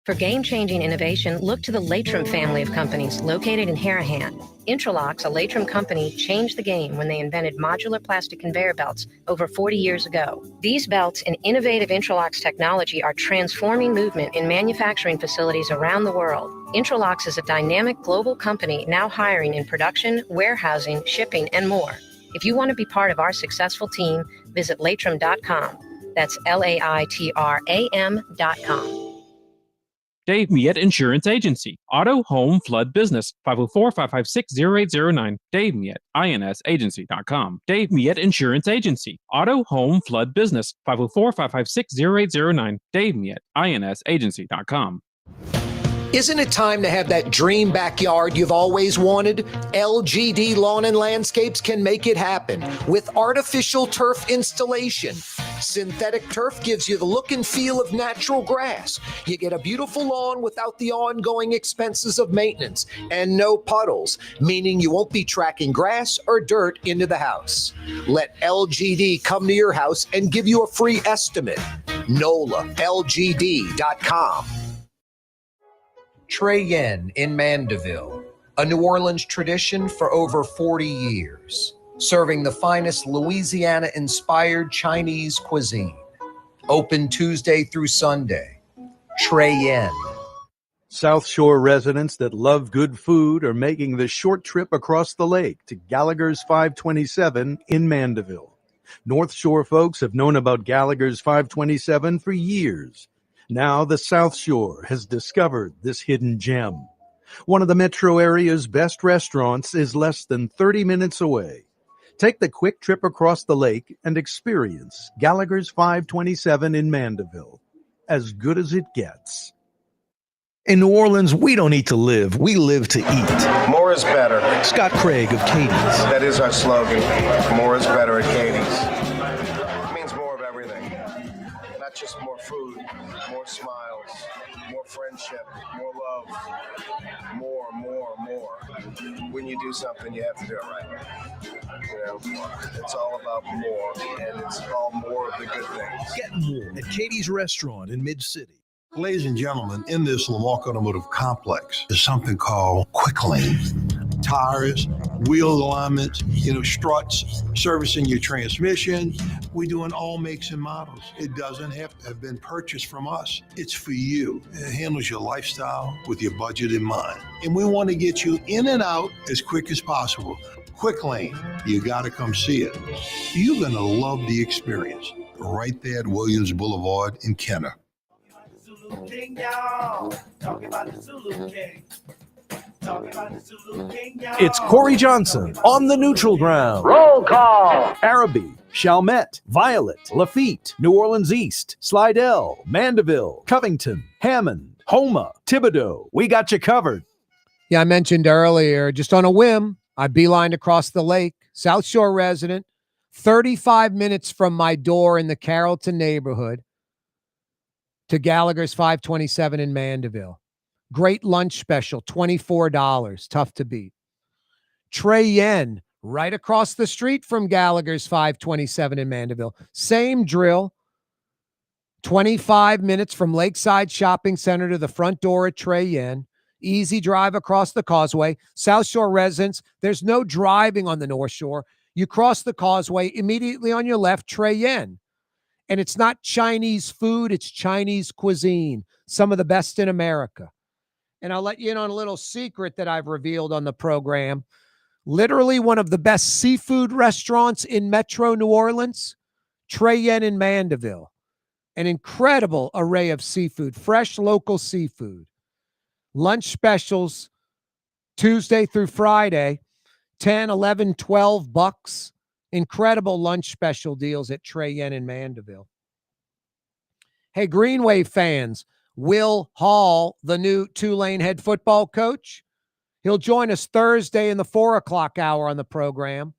V: For game-changing innovation, look to the Latrim family of companies located in Harahan. Intralox, a Latrim company, changed the game when they invented modular plastic conveyor belts over 40 years ago. These belts and innovative Intralox technology are transforming movement in manufacturing facilities around the world. Intralox is a dynamic global company now hiring in production, warehousing, shipping, and more. If you want to be part of our successful team, visit latrim.com. That's LAITRAM.com.
C: Dave Miette Insurance Agency. Auto, home, flood, business. 504-556-0809. Dave Miette, INSagency.com. Dave Miette Insurance Agency. Auto, home, flood, business. 504-556-0809. Dave Miette, INSagency.com.
F: Isn't it time to have that dream backyard you've always wanted? LGD Lawn and Landscapes can make it happen with artificial turf installation. Synthetic turf gives you the look and feel of natural grass. You get a beautiful lawn without the ongoing expenses of maintenance and no puddles, meaning you won't be tracking grass or dirt into the house. Let LGD come to your house and give you a free estimate. NOLALGD.com. Trey Yen in Mandeville, a New Orleans tradition for over 40 years, serving the finest Louisiana-inspired Chinese cuisine. Open Tuesday through Sunday. Trey Yen.
N: South Shore residents that love good food are making the short trip across the lake to Gallagher's 527 in Mandeville. North Shore folks have known about Gallagher's 527 for years. Now the South Shore has discovered this hidden gem. One of the metro area's best restaurants is less than 30 minutes away. Take the quick trip across the lake and experience Gallagher's 527 in Mandeville. As good as it gets.
G: In New Orleans, we don't eat to live, we live to eat.
H: More is better.
G: Scott Craig of Katie's.
H: That is our slogan. More is better at Katie's. It means more of everything. Not just more food, more smiles, more friendship, more love. More. When you do something, you have to do it right. You know, it's all about more, and it's all more of the good things.
G: Get more at Katie's Restaurant in Mid-City.
M: Ladies and gentlemen, in this Lamarck Automotive Complex is something called Quick Lane. Tires, wheel alignments, struts, servicing your transmission. We do in all makes and models. It doesn't have to have been purchased from us. It's for you. It handles your lifestyle with your budget in mind. And we want to get you in and out as quick as possible. Quick Lane, you got to come see it. You're going to love the experience. Right there at Williams Boulevard in Kenner.
Q: King, y'all. Talking about the Zulu King. Talking about the Zulu King, y'all.
P: It's Corey Johnson on the neutral ground.
Q: Roll call.
P: Arabi, Chalmette, Violet, Lafitte, New Orleans East, Slidell, Mandeville, Covington, Hammond, Homa, Thibodaux. We got you covered.
D: Yeah, I mentioned earlier, just on a whim, I beelined across the lake, South Shore resident, 35 minutes from my door in the Carrollton neighborhood, to Gallagher's 527 in Mandeville. Great lunch special, $24. Tough to beat. Trey Yen, right across the street from Gallagher's 527 in Mandeville. Same drill. 25 minutes from Lakeside Shopping Center to the front door at Trey Yen. Easy drive across the causeway. South Shore residents, there's no driving on the North Shore. You cross the causeway, immediately on your left, Trey Yen. And it's not Chinese food, it's Chinese cuisine. Some of the best in America. And I'll let you in on a little secret that I've revealed on the program. Literally one of the best seafood restaurants in Metro New Orleans, Trey Yen in Mandeville. An incredible array of seafood, fresh local seafood. Lunch specials Tuesday through Friday, 10, 11, 12 bucks. Incredible lunch special deals at Trey Yen in Mandeville. Hey, Greenway fans, Will Hall, the new Tulane head football coach, he'll join us Thursday in the 4 o'clock hour on the program.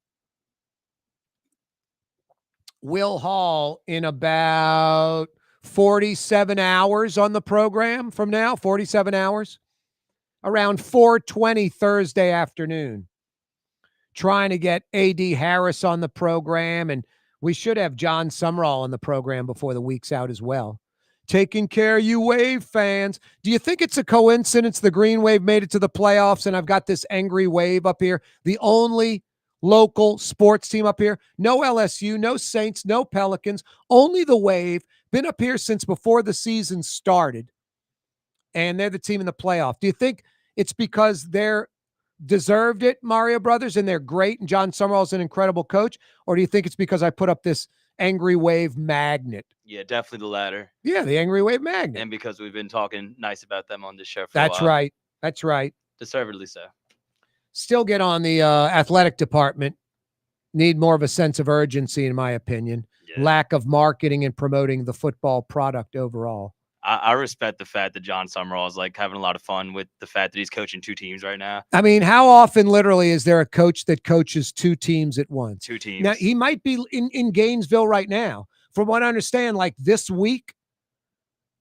D: Will Hall in about 47 hours on the program from now, 47 hours, around 4:20 Thursday afternoon. Trying to get A.D. Harris on the program, and we should have John Sumrall on the program before the week's out as well. Taking care of you Wave fans. Do you think it's a coincidence the Green Wave made it to the playoffs and I've got this angry Wave up here? The only local sports team up here. No LSU, no Saints, no Pelicans, only the Wave. Been up here since before the season started, and they're the team in the playoff. Do you think it's because they're deserved it, Mario Brothers, and they're great, and John Summerall's an incredible coach? Or do you think it's because I put up this angry Wave magnet?
J: Yeah, definitely the latter.
D: Yeah, the angry Wave magnet.
J: And because we've been talking nice about them on this show for
D: That's
J: a while.
D: right. That's right.
J: Deservedly so.
D: Still get on the athletic department. Need more of a sense of urgency, in my opinion.
J: Yeah.
D: Lack of marketing and promoting the football product overall.
J: I respect the fact that John Summerall is like having a lot of fun with the fact that he's coaching 2 teams right now.
D: I mean, how often literally is there a coach that coaches 2 teams at once?
J: 2 teams.
D: Now, he might be in Gainesville right now. From what I understand, like this week,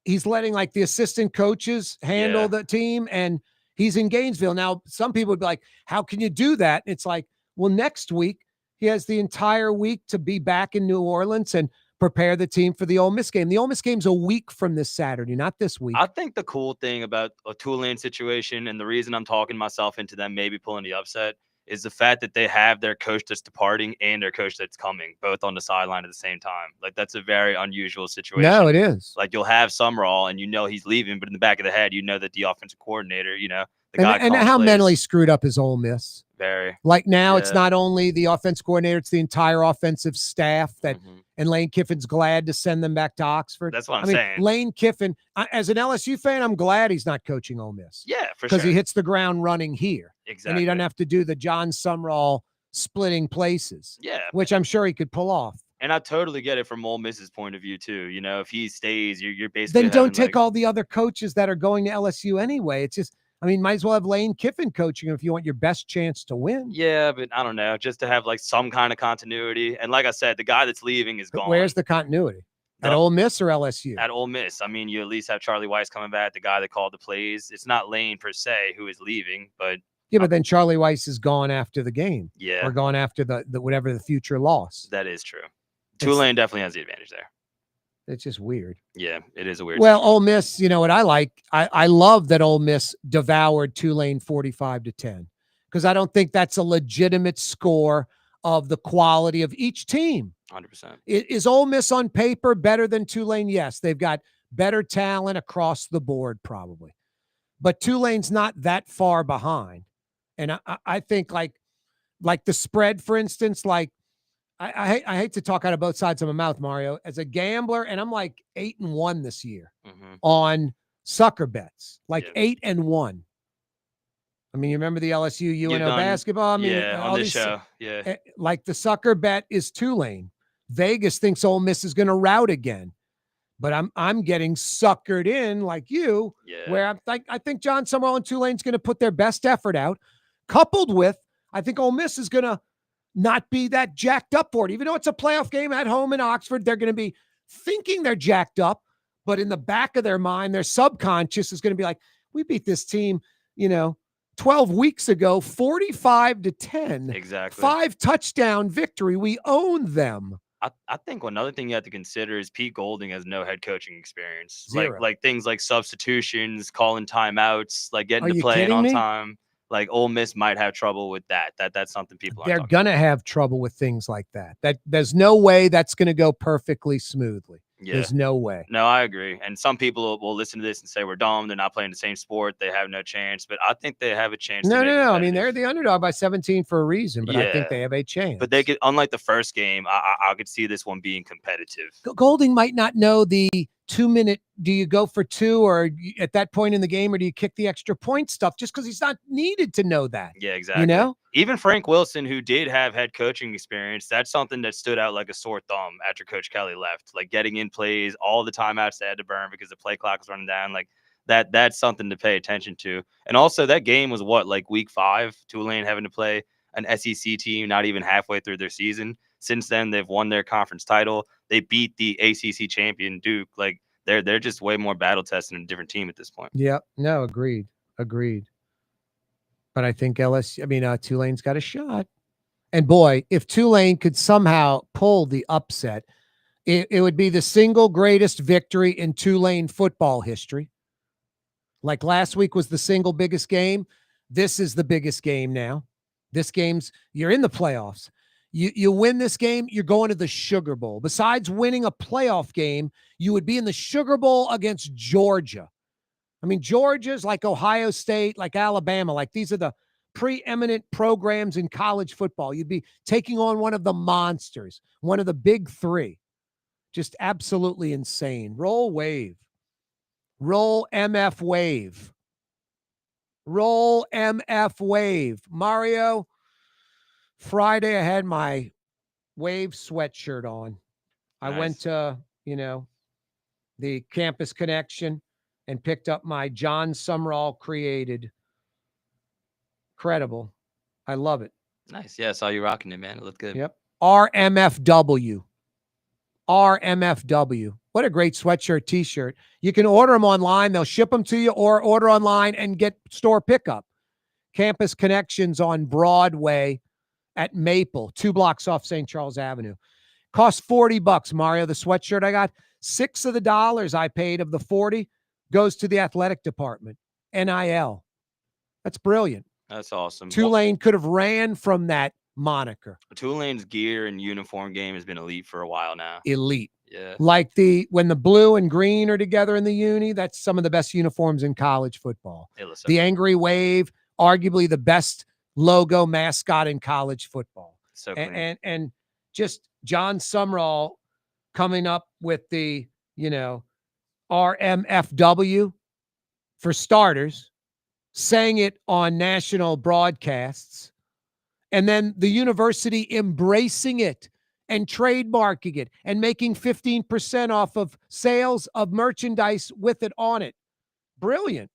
D: he's letting like the assistant coaches handle the team, and he's in Gainesville. Now, some people would be like, how can you do that? And it's like, well, next week, he has the entire week to be back in New Orleans and prepare the team for the Ole Miss game. The Ole Miss game's a week from this Saturday, not this week.
J: I think the cool thing about a Tulane situation, and the reason I'm talking myself into them maybe pulling the upset, is the fact that they have their coach that's departing and their coach that's coming, both on the sideline at the same time. Like, that's a very unusual situation.
D: No, it is.
J: Like, you'll have Summerall, and you know he's leaving, but in the back of the head, you know that the offensive coordinator, the guy
D: And how
J: calls
D: mentally
J: plays.
D: screwed up is Ole Miss?
J: Very.
D: Like now, it's
J: Yeah.
D: not only the offense coordinator, it's the entire offensive staff that,
J: Mm-hmm.
D: and Lane Kiffin's glad to send them back to Oxford.
J: That's what I'm
D: I mean,
J: saying.
D: Lane Kiffin, as an LSU fan, I'm glad he's not coaching Ole Miss.
J: Yeah, for
D: Because
J: sure.
D: he hits the ground running here. And
J: Exactly.
D: he doesn't have to do the John Summerall splitting places.
J: Yeah.
D: Which I'm sure he could pull off.
J: And I totally get it from Ole Miss's point of view too. If he stays, you're basically
D: Then don't
J: having,
D: take
J: like,
D: all the other coaches that are going to LSU anyway. It's just, I mean, might as well have Lane Kiffin coaching if you want your best chance to win.
J: Yeah, but I don't know, just to have like some kind of continuity. And like I said, the guy that's leaving is gone.
D: Where's the continuity? At
J: No.
D: Ole Miss or LSU?
J: At Ole Miss? I mean, you at least have Charlie Weiss coming back, the guy that called the plays. It's not Lane per se who is leaving, but
D: Yeah, but then Charlie Weiss is gone after the game.
J: Yeah.
D: Or gone after the whatever the future loss.
J: that is true. Tulane definitely has the advantage there.
D: It's just weird.
J: Yeah, it is a weird.
D: Well, Ole Miss, you know what I like? I love that Ole Miss devoured Tulane 45-10 because I don't think that's a legitimate score of the quality of each team.
J: 100%.
D: Is Ole Miss on paper better than Tulane? Yes, they've got better talent across the board probably. But Tulane's not that far behind. And I think like the spread, for instance, like I hate to talk out of both sides of my mouth, Mario, as a gambler, and I'm like 8-1 this year on sucker bets, like 8-1. I mean, you remember the LSU UNO basketball? I mean,
J: yeah,
D: all
J: on this
D: these-
J: show. Yeah.
D: like the sucker bet is Tulane. Vegas thinks Ole Miss is going to rout again, but I'm getting suckered in like you, where I think John Summerall and Tulane's going to put their best effort out, coupled with I think Ole Miss is going to not be that jacked up for it. Even though it's a playoff game at home in Oxford, they're going to be thinking they're jacked up, but in the back of their mind, their subconscious is going to be like, we beat this team, 12 weeks ago, 45-10.
J: Exactly.
D: 5 touchdown victory. We own them.
J: I think another thing you have to consider is Pete Golding has no head coaching experience.
D: Zero.
J: Like things like substitutions, calling timeouts, like getting
D: Are
J: to
D: you
J: play
D: kidding
J: on
D: me?
J: time. Like Ole Miss might have trouble with that. That's something people aren't
D: They're
J: talking
D: going to have trouble with things like that. There's no way that's going to go perfectly smoothly.
J: Yeah.
D: There's no way.
J: No, I agree. And some people will listen to this and say we're dumb. They're not playing the same sport. They have no chance. But I think they have a chance.
D: No,
J: to make it
D: I mean,
J: competitive.
D: they're the underdog by 17 for a reason, but I think
J: Yeah.
D: they have a chance.
J: But they could, unlike the first game, I could see this one being competitive.
D: Golding might not know the 2-minute, do you go for 2 or at that point in the game, or do you kick the extra point stuff just because he's not needed to know that?
J: Yeah, exactly. Even Frank Wilson, who did have head coaching experience, that's something that stood out like a sore thumb after Coach Kelly left. Like getting in plays, all the timeouts they had to burn because the play clock was running down. Like that's something to pay attention to. And also that game was like week 5, Tulane having to play an SEC team not even halfway through their season. Since then, they've won their conference title. They beat the ACC champion Duke. Like they're just way more battle tested and a different team at this point.
D: Yeah, no, agreed. But I think Tulane's got a shot. And boy, if Tulane could somehow pull the upset It would be the single greatest victory in Tulane football history. Like last week was the single biggest game. This is the biggest game now. You're in the playoffs. You win this game, you're going to the Sugar Bowl. Besides winning a playoff game, you would be in the Sugar Bowl against Georgia. I mean, Georgia's like Ohio State, like Alabama. Like these are the preeminent programs in college football. You'd be taking on one of the monsters, one of the big three. Just absolutely insane. Roll wave. Roll MF wave. Roll MF wave. Mario, Friday I had my wave sweatshirt on. I went to, the Campus Connection and picked up my John Sumrall created. Credible. I love it.
J: Nice. Yeah, I saw you rocking it, man. It looked good.
D: Yep. RMFW. RMFW. What a great sweatshirt, t-shirt. You can order them online. They'll ship them to you, or order online and get store pickup. Campus Connections on Broadway at Maple, 2 blocks off St. Charles Avenue. Cost $40, Mario, the sweatshirt I got. $6 of the dollars I paid of the 40 goes to the athletic department. NIL. That's brilliant.
J: That's awesome.
D: Tulane could have ran from that moniker.
J: Tulane's gear and uniform game has been elite for a while now.
D: Elite.
J: Yeah.
D: Like when the blue and green are together in the uni, that's some of the best uniforms in college football. The Angry Wave, arguably the best logo mascot in college football.
J: So
D: and just John Sumrall coming up with the, RMFW for starters, saying it on national broadcasts, and then the university embracing it and trademarking it and making 15% off of sales of merchandise with it on it. Brilliant.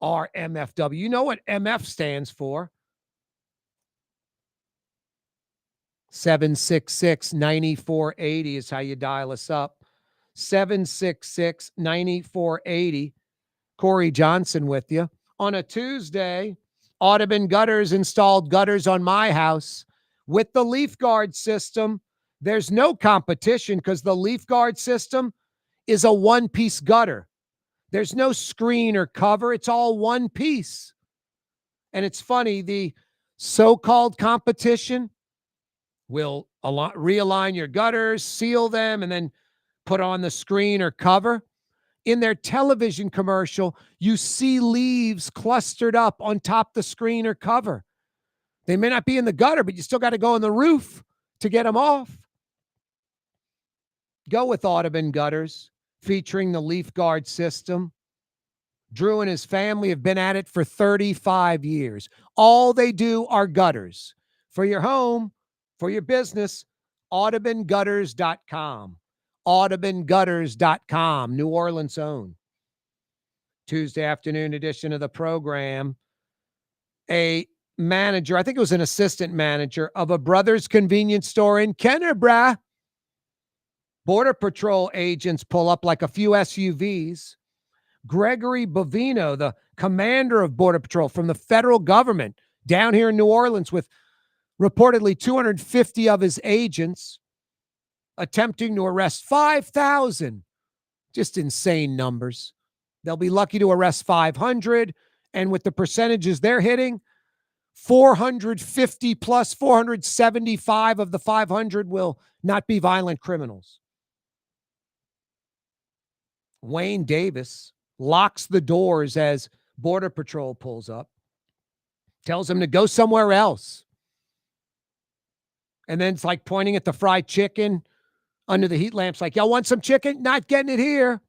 D: RMFW. You know what MF stands for? 766-9480 is how you dial us up. 766-9480. Corey Johnson with you. On a Tuesday, Audubon Gutters installed gutters on my house with the Leaf Guard system. There's no competition because the Leaf Guard system is a one-piece gutter. There's no screen or cover. It's all one piece. And it's funny, the so-called competition will realign your gutters, seal them, and then put on the screen or cover. In their television commercial, you see leaves clustered up on top the screen or cover. They may not be in the gutter, but you still got to go on the roof to get them off. Go with Audubon Gutters, featuring the Leaf Guard system. Drew and his family have been at it for 35 years. All they do are gutters. For your home, for your business, audubongutters.com. audubongutters.com, New Orleans' own. Tuesday afternoon edition of the program. A manager, I think it was an assistant manager of a Brothers convenience store in Kenner, Border Patrol agents pull up like a few SUVs. Gregory Bovino, the commander of Border Patrol from the federal government, down here in New Orleans with reportedly 250 of his agents, attempting to arrest 5,000. Just insane numbers. They'll be lucky to arrest 500. And with the percentages they're hitting, 450 plus 475 of the 500 will not be violent criminals. Wayne Davis locks the doors as Border Patrol pulls up, tells him to go somewhere else. And then it's like pointing at the fried chicken under the heat lamps, like, y'all want some chicken? Not getting it here.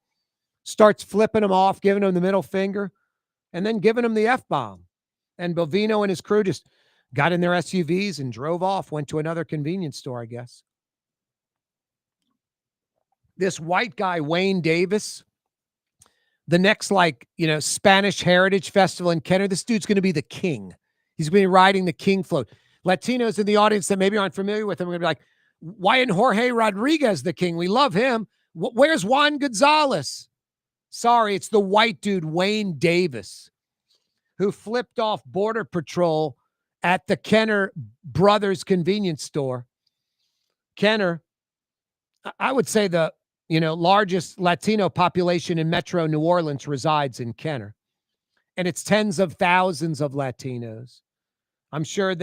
D: Starts flipping them off, giving them the middle finger, and then giving them the F-bomb. And Bovino and his crew just got in their SUVs and drove off, went to another convenience store, I guess. This white guy, Wayne Davis, the next, Spanish Heritage Festival in Kenner, this dude's going to be the king. He's going to be riding the king float. Latinos in the audience that maybe aren't familiar with him are going to be like, why isn't Jorge Rodriguez the king? We love him. Where's Juan Gonzalez? Sorry, it's the white dude, Wayne Davis, who flipped off Border Patrol at the Kenner Brothers convenience store. Kenner, I would say the largest Latino population in Metro New Orleans resides in Kenner, and it's tens of thousands of Latinos. I'm sure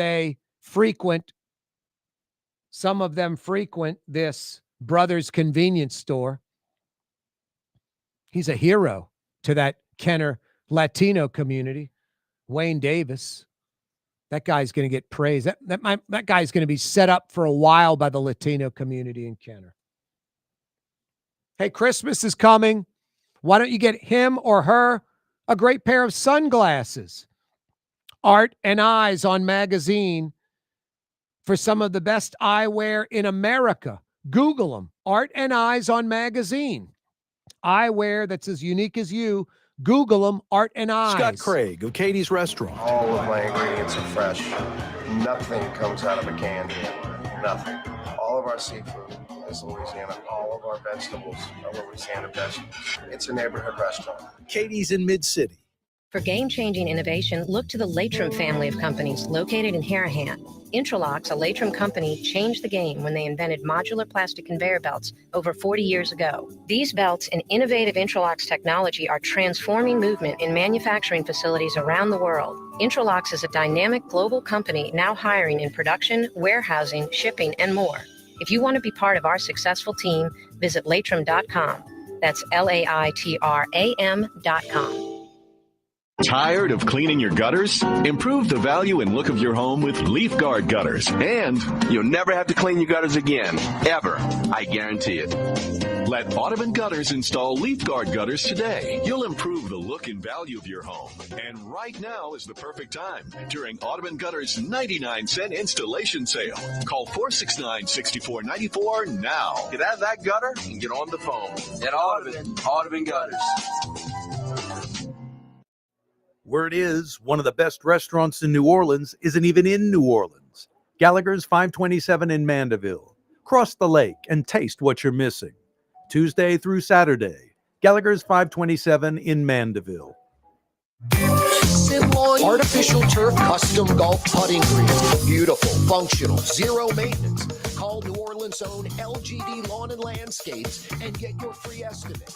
D: some of them frequent this Brothers Convenience Store. He's a hero to that Kenner Latino community. Wayne Davis. That guy's going to get praised. That guy's going to be set up for a while by the Latino community in Kenner. Hey, Christmas is coming. Why don't you get him or her a great pair of sunglasses? Art and Eyes on Magazine for some of the best eyewear in America. Google them. Art and Eyes on Magazine. Eyewear that's as unique as you. Google them. Art and Eyes.
G: Scott Craig of Katie's Restaurant.
H: All of my ingredients are fresh. Nothing comes out of a can here. Nothing. All of our seafood is Louisiana. All of our vegetables are Louisiana vegetables. It's a neighborhood restaurant.
G: Katie's in Mid-City.
V: For game-changing innovation, look to the Latrim family of companies located in Harahan. Intralox, a Latrim company, changed the game when they invented modular plastic conveyor belts over 40 years ago. These belts and innovative Intralox technology are transforming movement in manufacturing facilities around the world. Intralox is a dynamic global company now hiring in production, warehousing, shipping, and more. If you want to be part of our successful team, visit Latrim.com. That's LAITRAM.com.
O: Tired of cleaning your gutters? Improve the value and look of your home with Leaf Guard gutters, and
S: You'll never have to clean your gutters again, ever. I guarantee it.
O: let Audubon Gutters install Leaf Guard gutters today. You'll improve the look and value of your home. And right now is the perfect time during Audubon Gutters 99-cent installation sale. Call 469-6494 now.
S: Get out of that gutter and get on the phone. At Audubon Gutters.
P: Word is, one of the best restaurants in New Orleans isn't even in New Orleans. Gallagher's 527 in Mandeville. Cross the lake and taste what you're missing. Tuesday through Saturday. Gallagher's 527 in Mandeville.
F: Simlawn artificial turf custom golf putting green. Beautiful, functional, zero maintenance. Call New Orleans' own LGD Lawn and Landscapes and get your free estimate.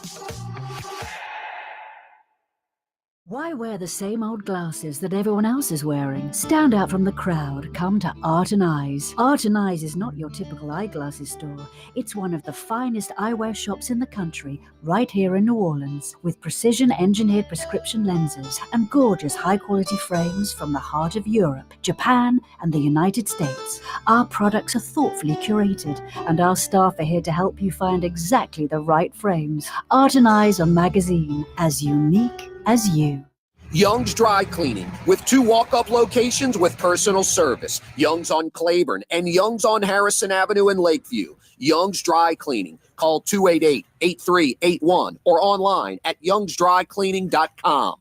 A: Why wear the same old glasses that everyone else is wearing? Stand out from the crowd. Come to Art and Eyes. Art and Eyes is not your typical eyeglasses store. It's one of the finest eyewear shops in the country, right here in New Orleans, with precision-engineered prescription lenses and gorgeous high-quality frames from the heart of Europe, Japan, and the United States. Our products are thoughtfully curated, and our staff are here to help you find exactly the right frames. Art and Eyes on Magazine, as unique as you.
F: Young's Dry Cleaning, with 2 walk-up locations with personal service. Young's on Claiborne and Young's on Harrison Avenue in Lakeview. Young's Dry Cleaning. Call 288-8381 or online at youngsdrycleaning.com.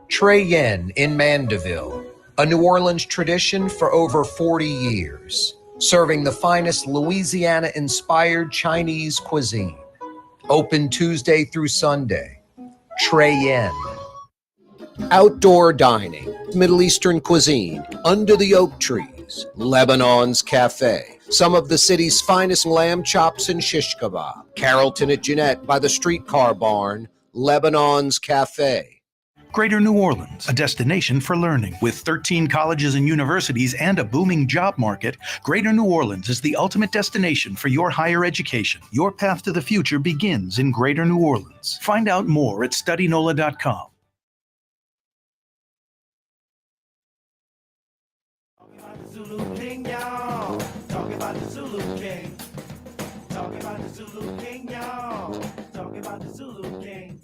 F: Trey Yen in Mandeville, a New Orleans tradition for over 40 years, serving the finest Louisiana-inspired Chinese cuisine. Open Tuesday through Sunday. Trey Yen. Outdoor dining, Middle Eastern cuisine, under the oak trees, Lebanon's Cafe, some of the city's finest lamb chops and shish kebab, Carrollton at Jeanette by the streetcar barn, Lebanon's Cafe.
G: Greater New Orleans, a destination for learning. With 13 colleges and universities and a booming job market, Greater New Orleans is the ultimate destination for your higher education. Your path to the future begins in Greater New Orleans. Find out more at studynola.com.
Q: Zulu King, y'all. Talking about the Zulu King. Talking about the Zulu King, y'all. Talking about the Zulu King.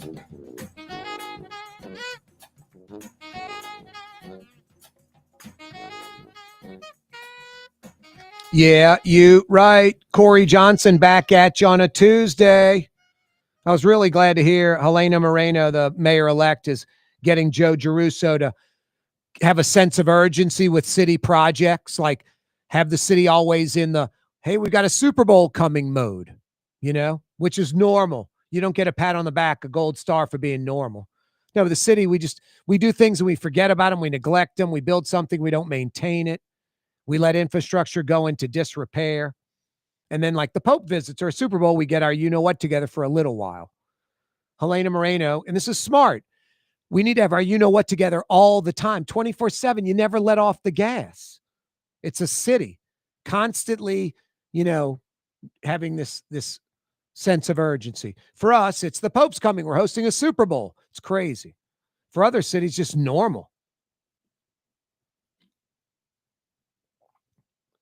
D: Yeah, you right. Corey Johnson back at you on a Tuesday. I was really glad to hear Helena Moreno, the mayor-elect, is getting Joe Giarrusso to have a sense of urgency with city projects, like have the city always in the, hey, we've got a Super Bowl coming mode, which is normal. You don't get a pat on the back, a gold star for being normal. No, the city, we do things and we forget about them. We neglect them. We build something. We don't maintain it. We let infrastructure go into disrepair. And then like the Pope visits or a Super Bowl, we get our you-know-what together for a little while. Helena Moreno, and this is smart. We need to have our you-know-what together all the time, 24/7. You never let off the gas. It's a city constantly, having this sense of urgency. For us, it's the Pope's coming. We're hosting a Super Bowl. It's crazy. For other cities, just normal.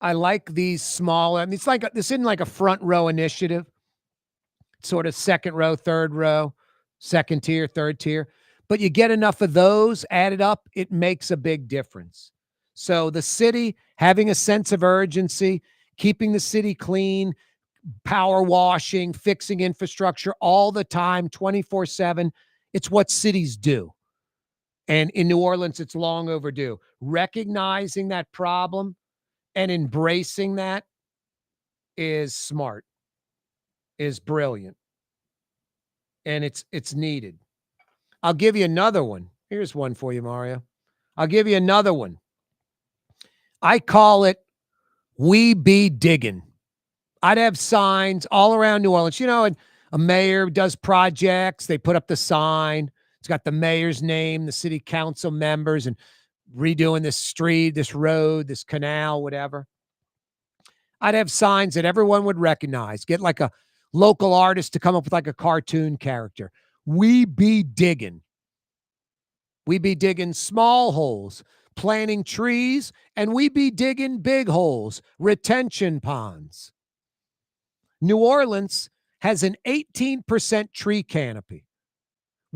D: I like these small, it's like this isn't like a front row initiative, sort of second row, third row, second tier, third tier. But you get enough of those added up, it makes a big difference. So the city having a sense of urgency, keeping the city clean, power washing, fixing infrastructure all the time, 24/7. It's what cities do. And in New Orleans, it's long overdue. Recognizing that problem and embracing that is smart, is brilliant. And it's needed. I'll give you another one. Here's one for you, Mario. I'll give you another one. I call it We Be Diggin'. I'd have signs all around New Orleans. And a mayor does projects. They put up the sign. It's got the mayor's name, the city council members, and redoing this street, this road, this canal, whatever. I'd have signs that everyone would recognize. Get like a local artist to come up with like a cartoon character. We be digging. We be digging small holes, planting trees, and we be digging big holes, retention ponds. New Orleans has an 18% tree canopy.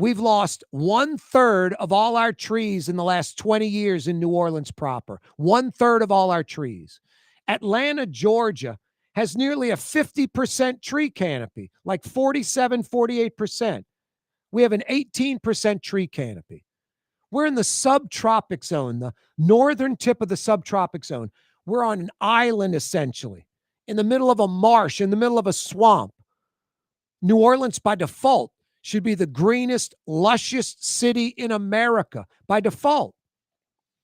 D: We've lost 1/3 of all our trees in the last 20 years in New Orleans proper. 1/3 of all our trees. Atlanta, Georgia has nearly a 50% tree canopy, like 47, 48%. We have an 18% tree canopy. We're in the subtropic zone, the northern tip of the subtropic zone. We're on an island, essentially, in the middle of a marsh, in the middle of a swamp. New Orleans, by default, should be the greenest, luscious city in America, by default.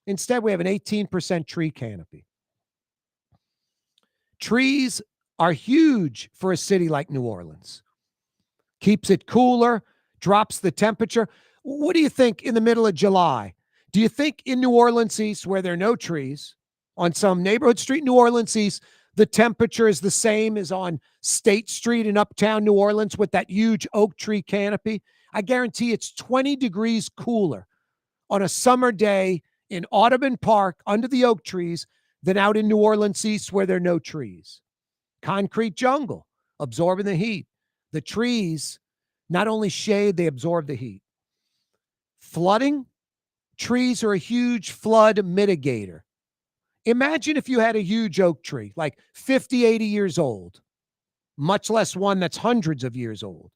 D: Instead, we have an 18% tree canopy. Trees are huge for a city like New Orleans. Keeps it cooler, drops the temperature. What do you think in the middle of July? Do you think in New Orleans East, where there are no trees, on some neighborhood street in New Orleans East, the temperature is the same as on State Street in uptown New Orleans with that huge oak tree canopy? I guarantee it's 20 degrees cooler on a summer day in Audubon Park under the oak trees than out in New Orleans East where there are no trees. Concrete jungle, absorbing the heat. The trees not only shade, they absorb the heat. Flooding, trees are a huge flood mitigator. Imagine if you had a huge oak tree, like 50, 80 years old, much less one that's hundreds of years old.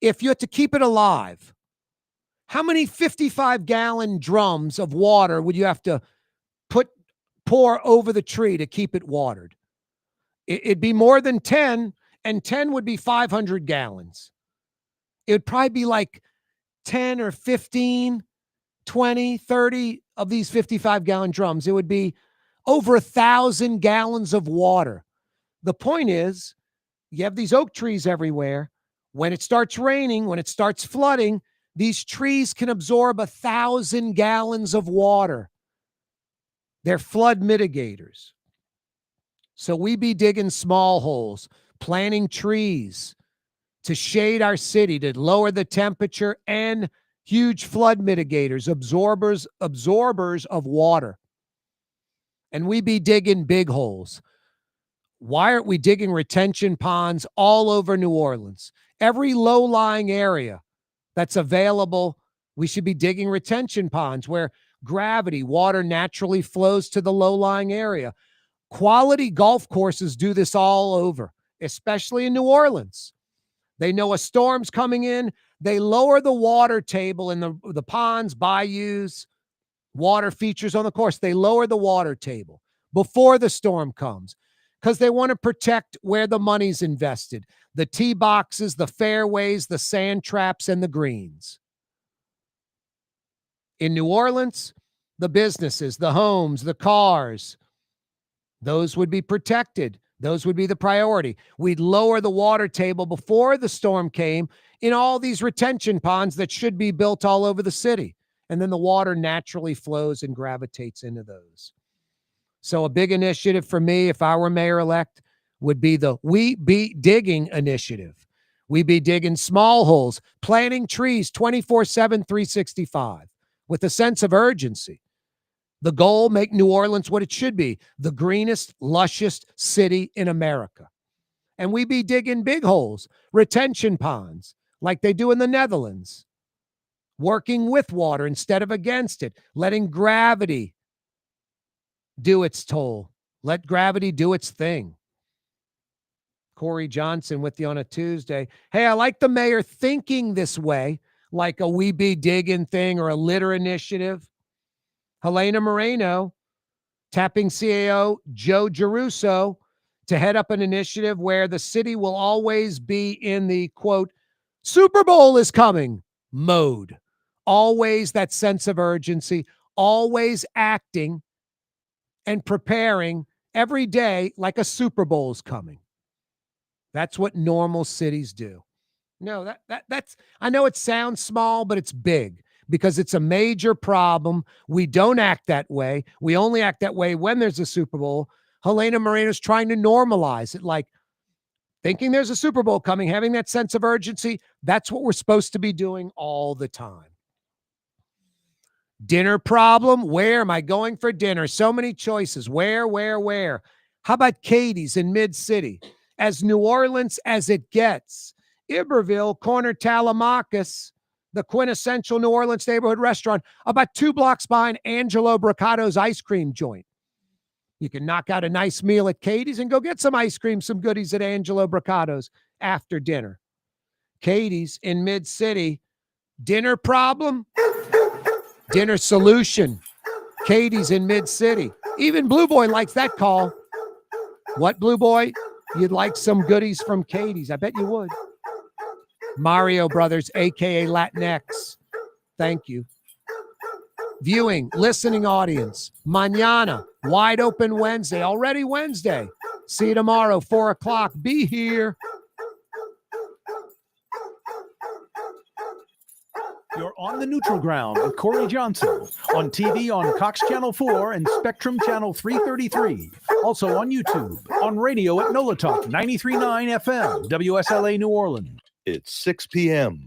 D: If you had to keep it alive, how many 55-gallon drums of water would you have to pour over the tree to keep it watered? It'd be more than 10, and 10 would be 500 gallons. It would probably be like 10 or 15, 20, 30 of these 55-gallon drums. It would be over 1,000 gallons of water. The point is, you have these oak trees everywhere. When it starts raining, when it starts flooding, these trees can absorb 1,000 gallons of water. They're flood mitigators. So we be digging small holes, planting trees to shade our city, to lower the temperature, and huge flood mitigators, absorbers of water. And we be digging big holes. Why aren't we digging retention ponds all over New Orleans? Every low-lying area that's available, we should be digging retention ponds where gravity, water naturally flows to the low-lying area. Quality golf courses do this all over, especially in New Orleans. They know a storm's coming in. They lower the water table in the ponds, bayous, water features on the course. They lower the water table before the storm comes because they want to protect where the money's invested, the tee boxes, the fairways, the sand traps, and the greens. In New Orleans, the businesses, the homes, the cars, those would be protected Those would be the priority. We'd lower the water table before the storm came in all these retention ponds that should be built all over the city. And then the water naturally flows and gravitates into those. So a big initiative for me, if I were mayor-elect, would be the We Be Digging initiative. We be digging small holes, planting trees 24/7, 365 with a sense of urgency. The goal, make New Orleans what it should be, the greenest, lushest city in America. And we be digging big holes, retention ponds, like they do in the Netherlands, working with water instead of against it, letting gravity do its toll. Let gravity do its thing. Corey Johnson with you on a Tuesday. Hey, I like the mayor thinking this way, like a We Be Digging thing or a litter initiative. Helena Moreno tapping CAO Joe Giarrusso to head up an initiative where the city will always be in the, quote, Super Bowl is coming mode. Always that sense of urgency, always acting and preparing every day like a Super Bowl is coming. That's what normal cities do. No, that's, I know it sounds small, but it's big because it's a major problem. We don't act that way. We only act that way when there's a Super Bowl. Helena Moreno's trying to normalize it, like thinking there's a Super Bowl coming, having that sense of urgency. That's what we're supposed to be doing all the time. Dinner problem. Where am I going for dinner? So many choices. Where? How about Katie's in Mid-City? As New Orleans as it gets. Iberville, corner Telemachus, the quintessential New Orleans neighborhood restaurant, about 2 blocks behind Angelo Bricato's ice cream joint. You can knock out a nice meal at Katie's and go get some ice cream, some goodies at Angelo Bricato's after dinner. Katie's in Mid-City. Dinner problem? Dinner solution. Katie's in Mid-City. Even Blue Boy likes that call. What, Blue Boy? You'd like some goodies from Katie's. I bet you would. Mario Brothers, a.k.a. Latinx. Thank you. Viewing, listening audience. Mañana, wide open Wednesday. Already Wednesday. See you tomorrow, 4 o'clock. Be here.
P: You're on the neutral ground with Corey Johnson. On TV on Cox Channel 4 and Spectrum Channel 333. Also on YouTube. On radio at NOLA Talk 93.9 FM, WSLA New Orleans.
B: It's 6 p.m.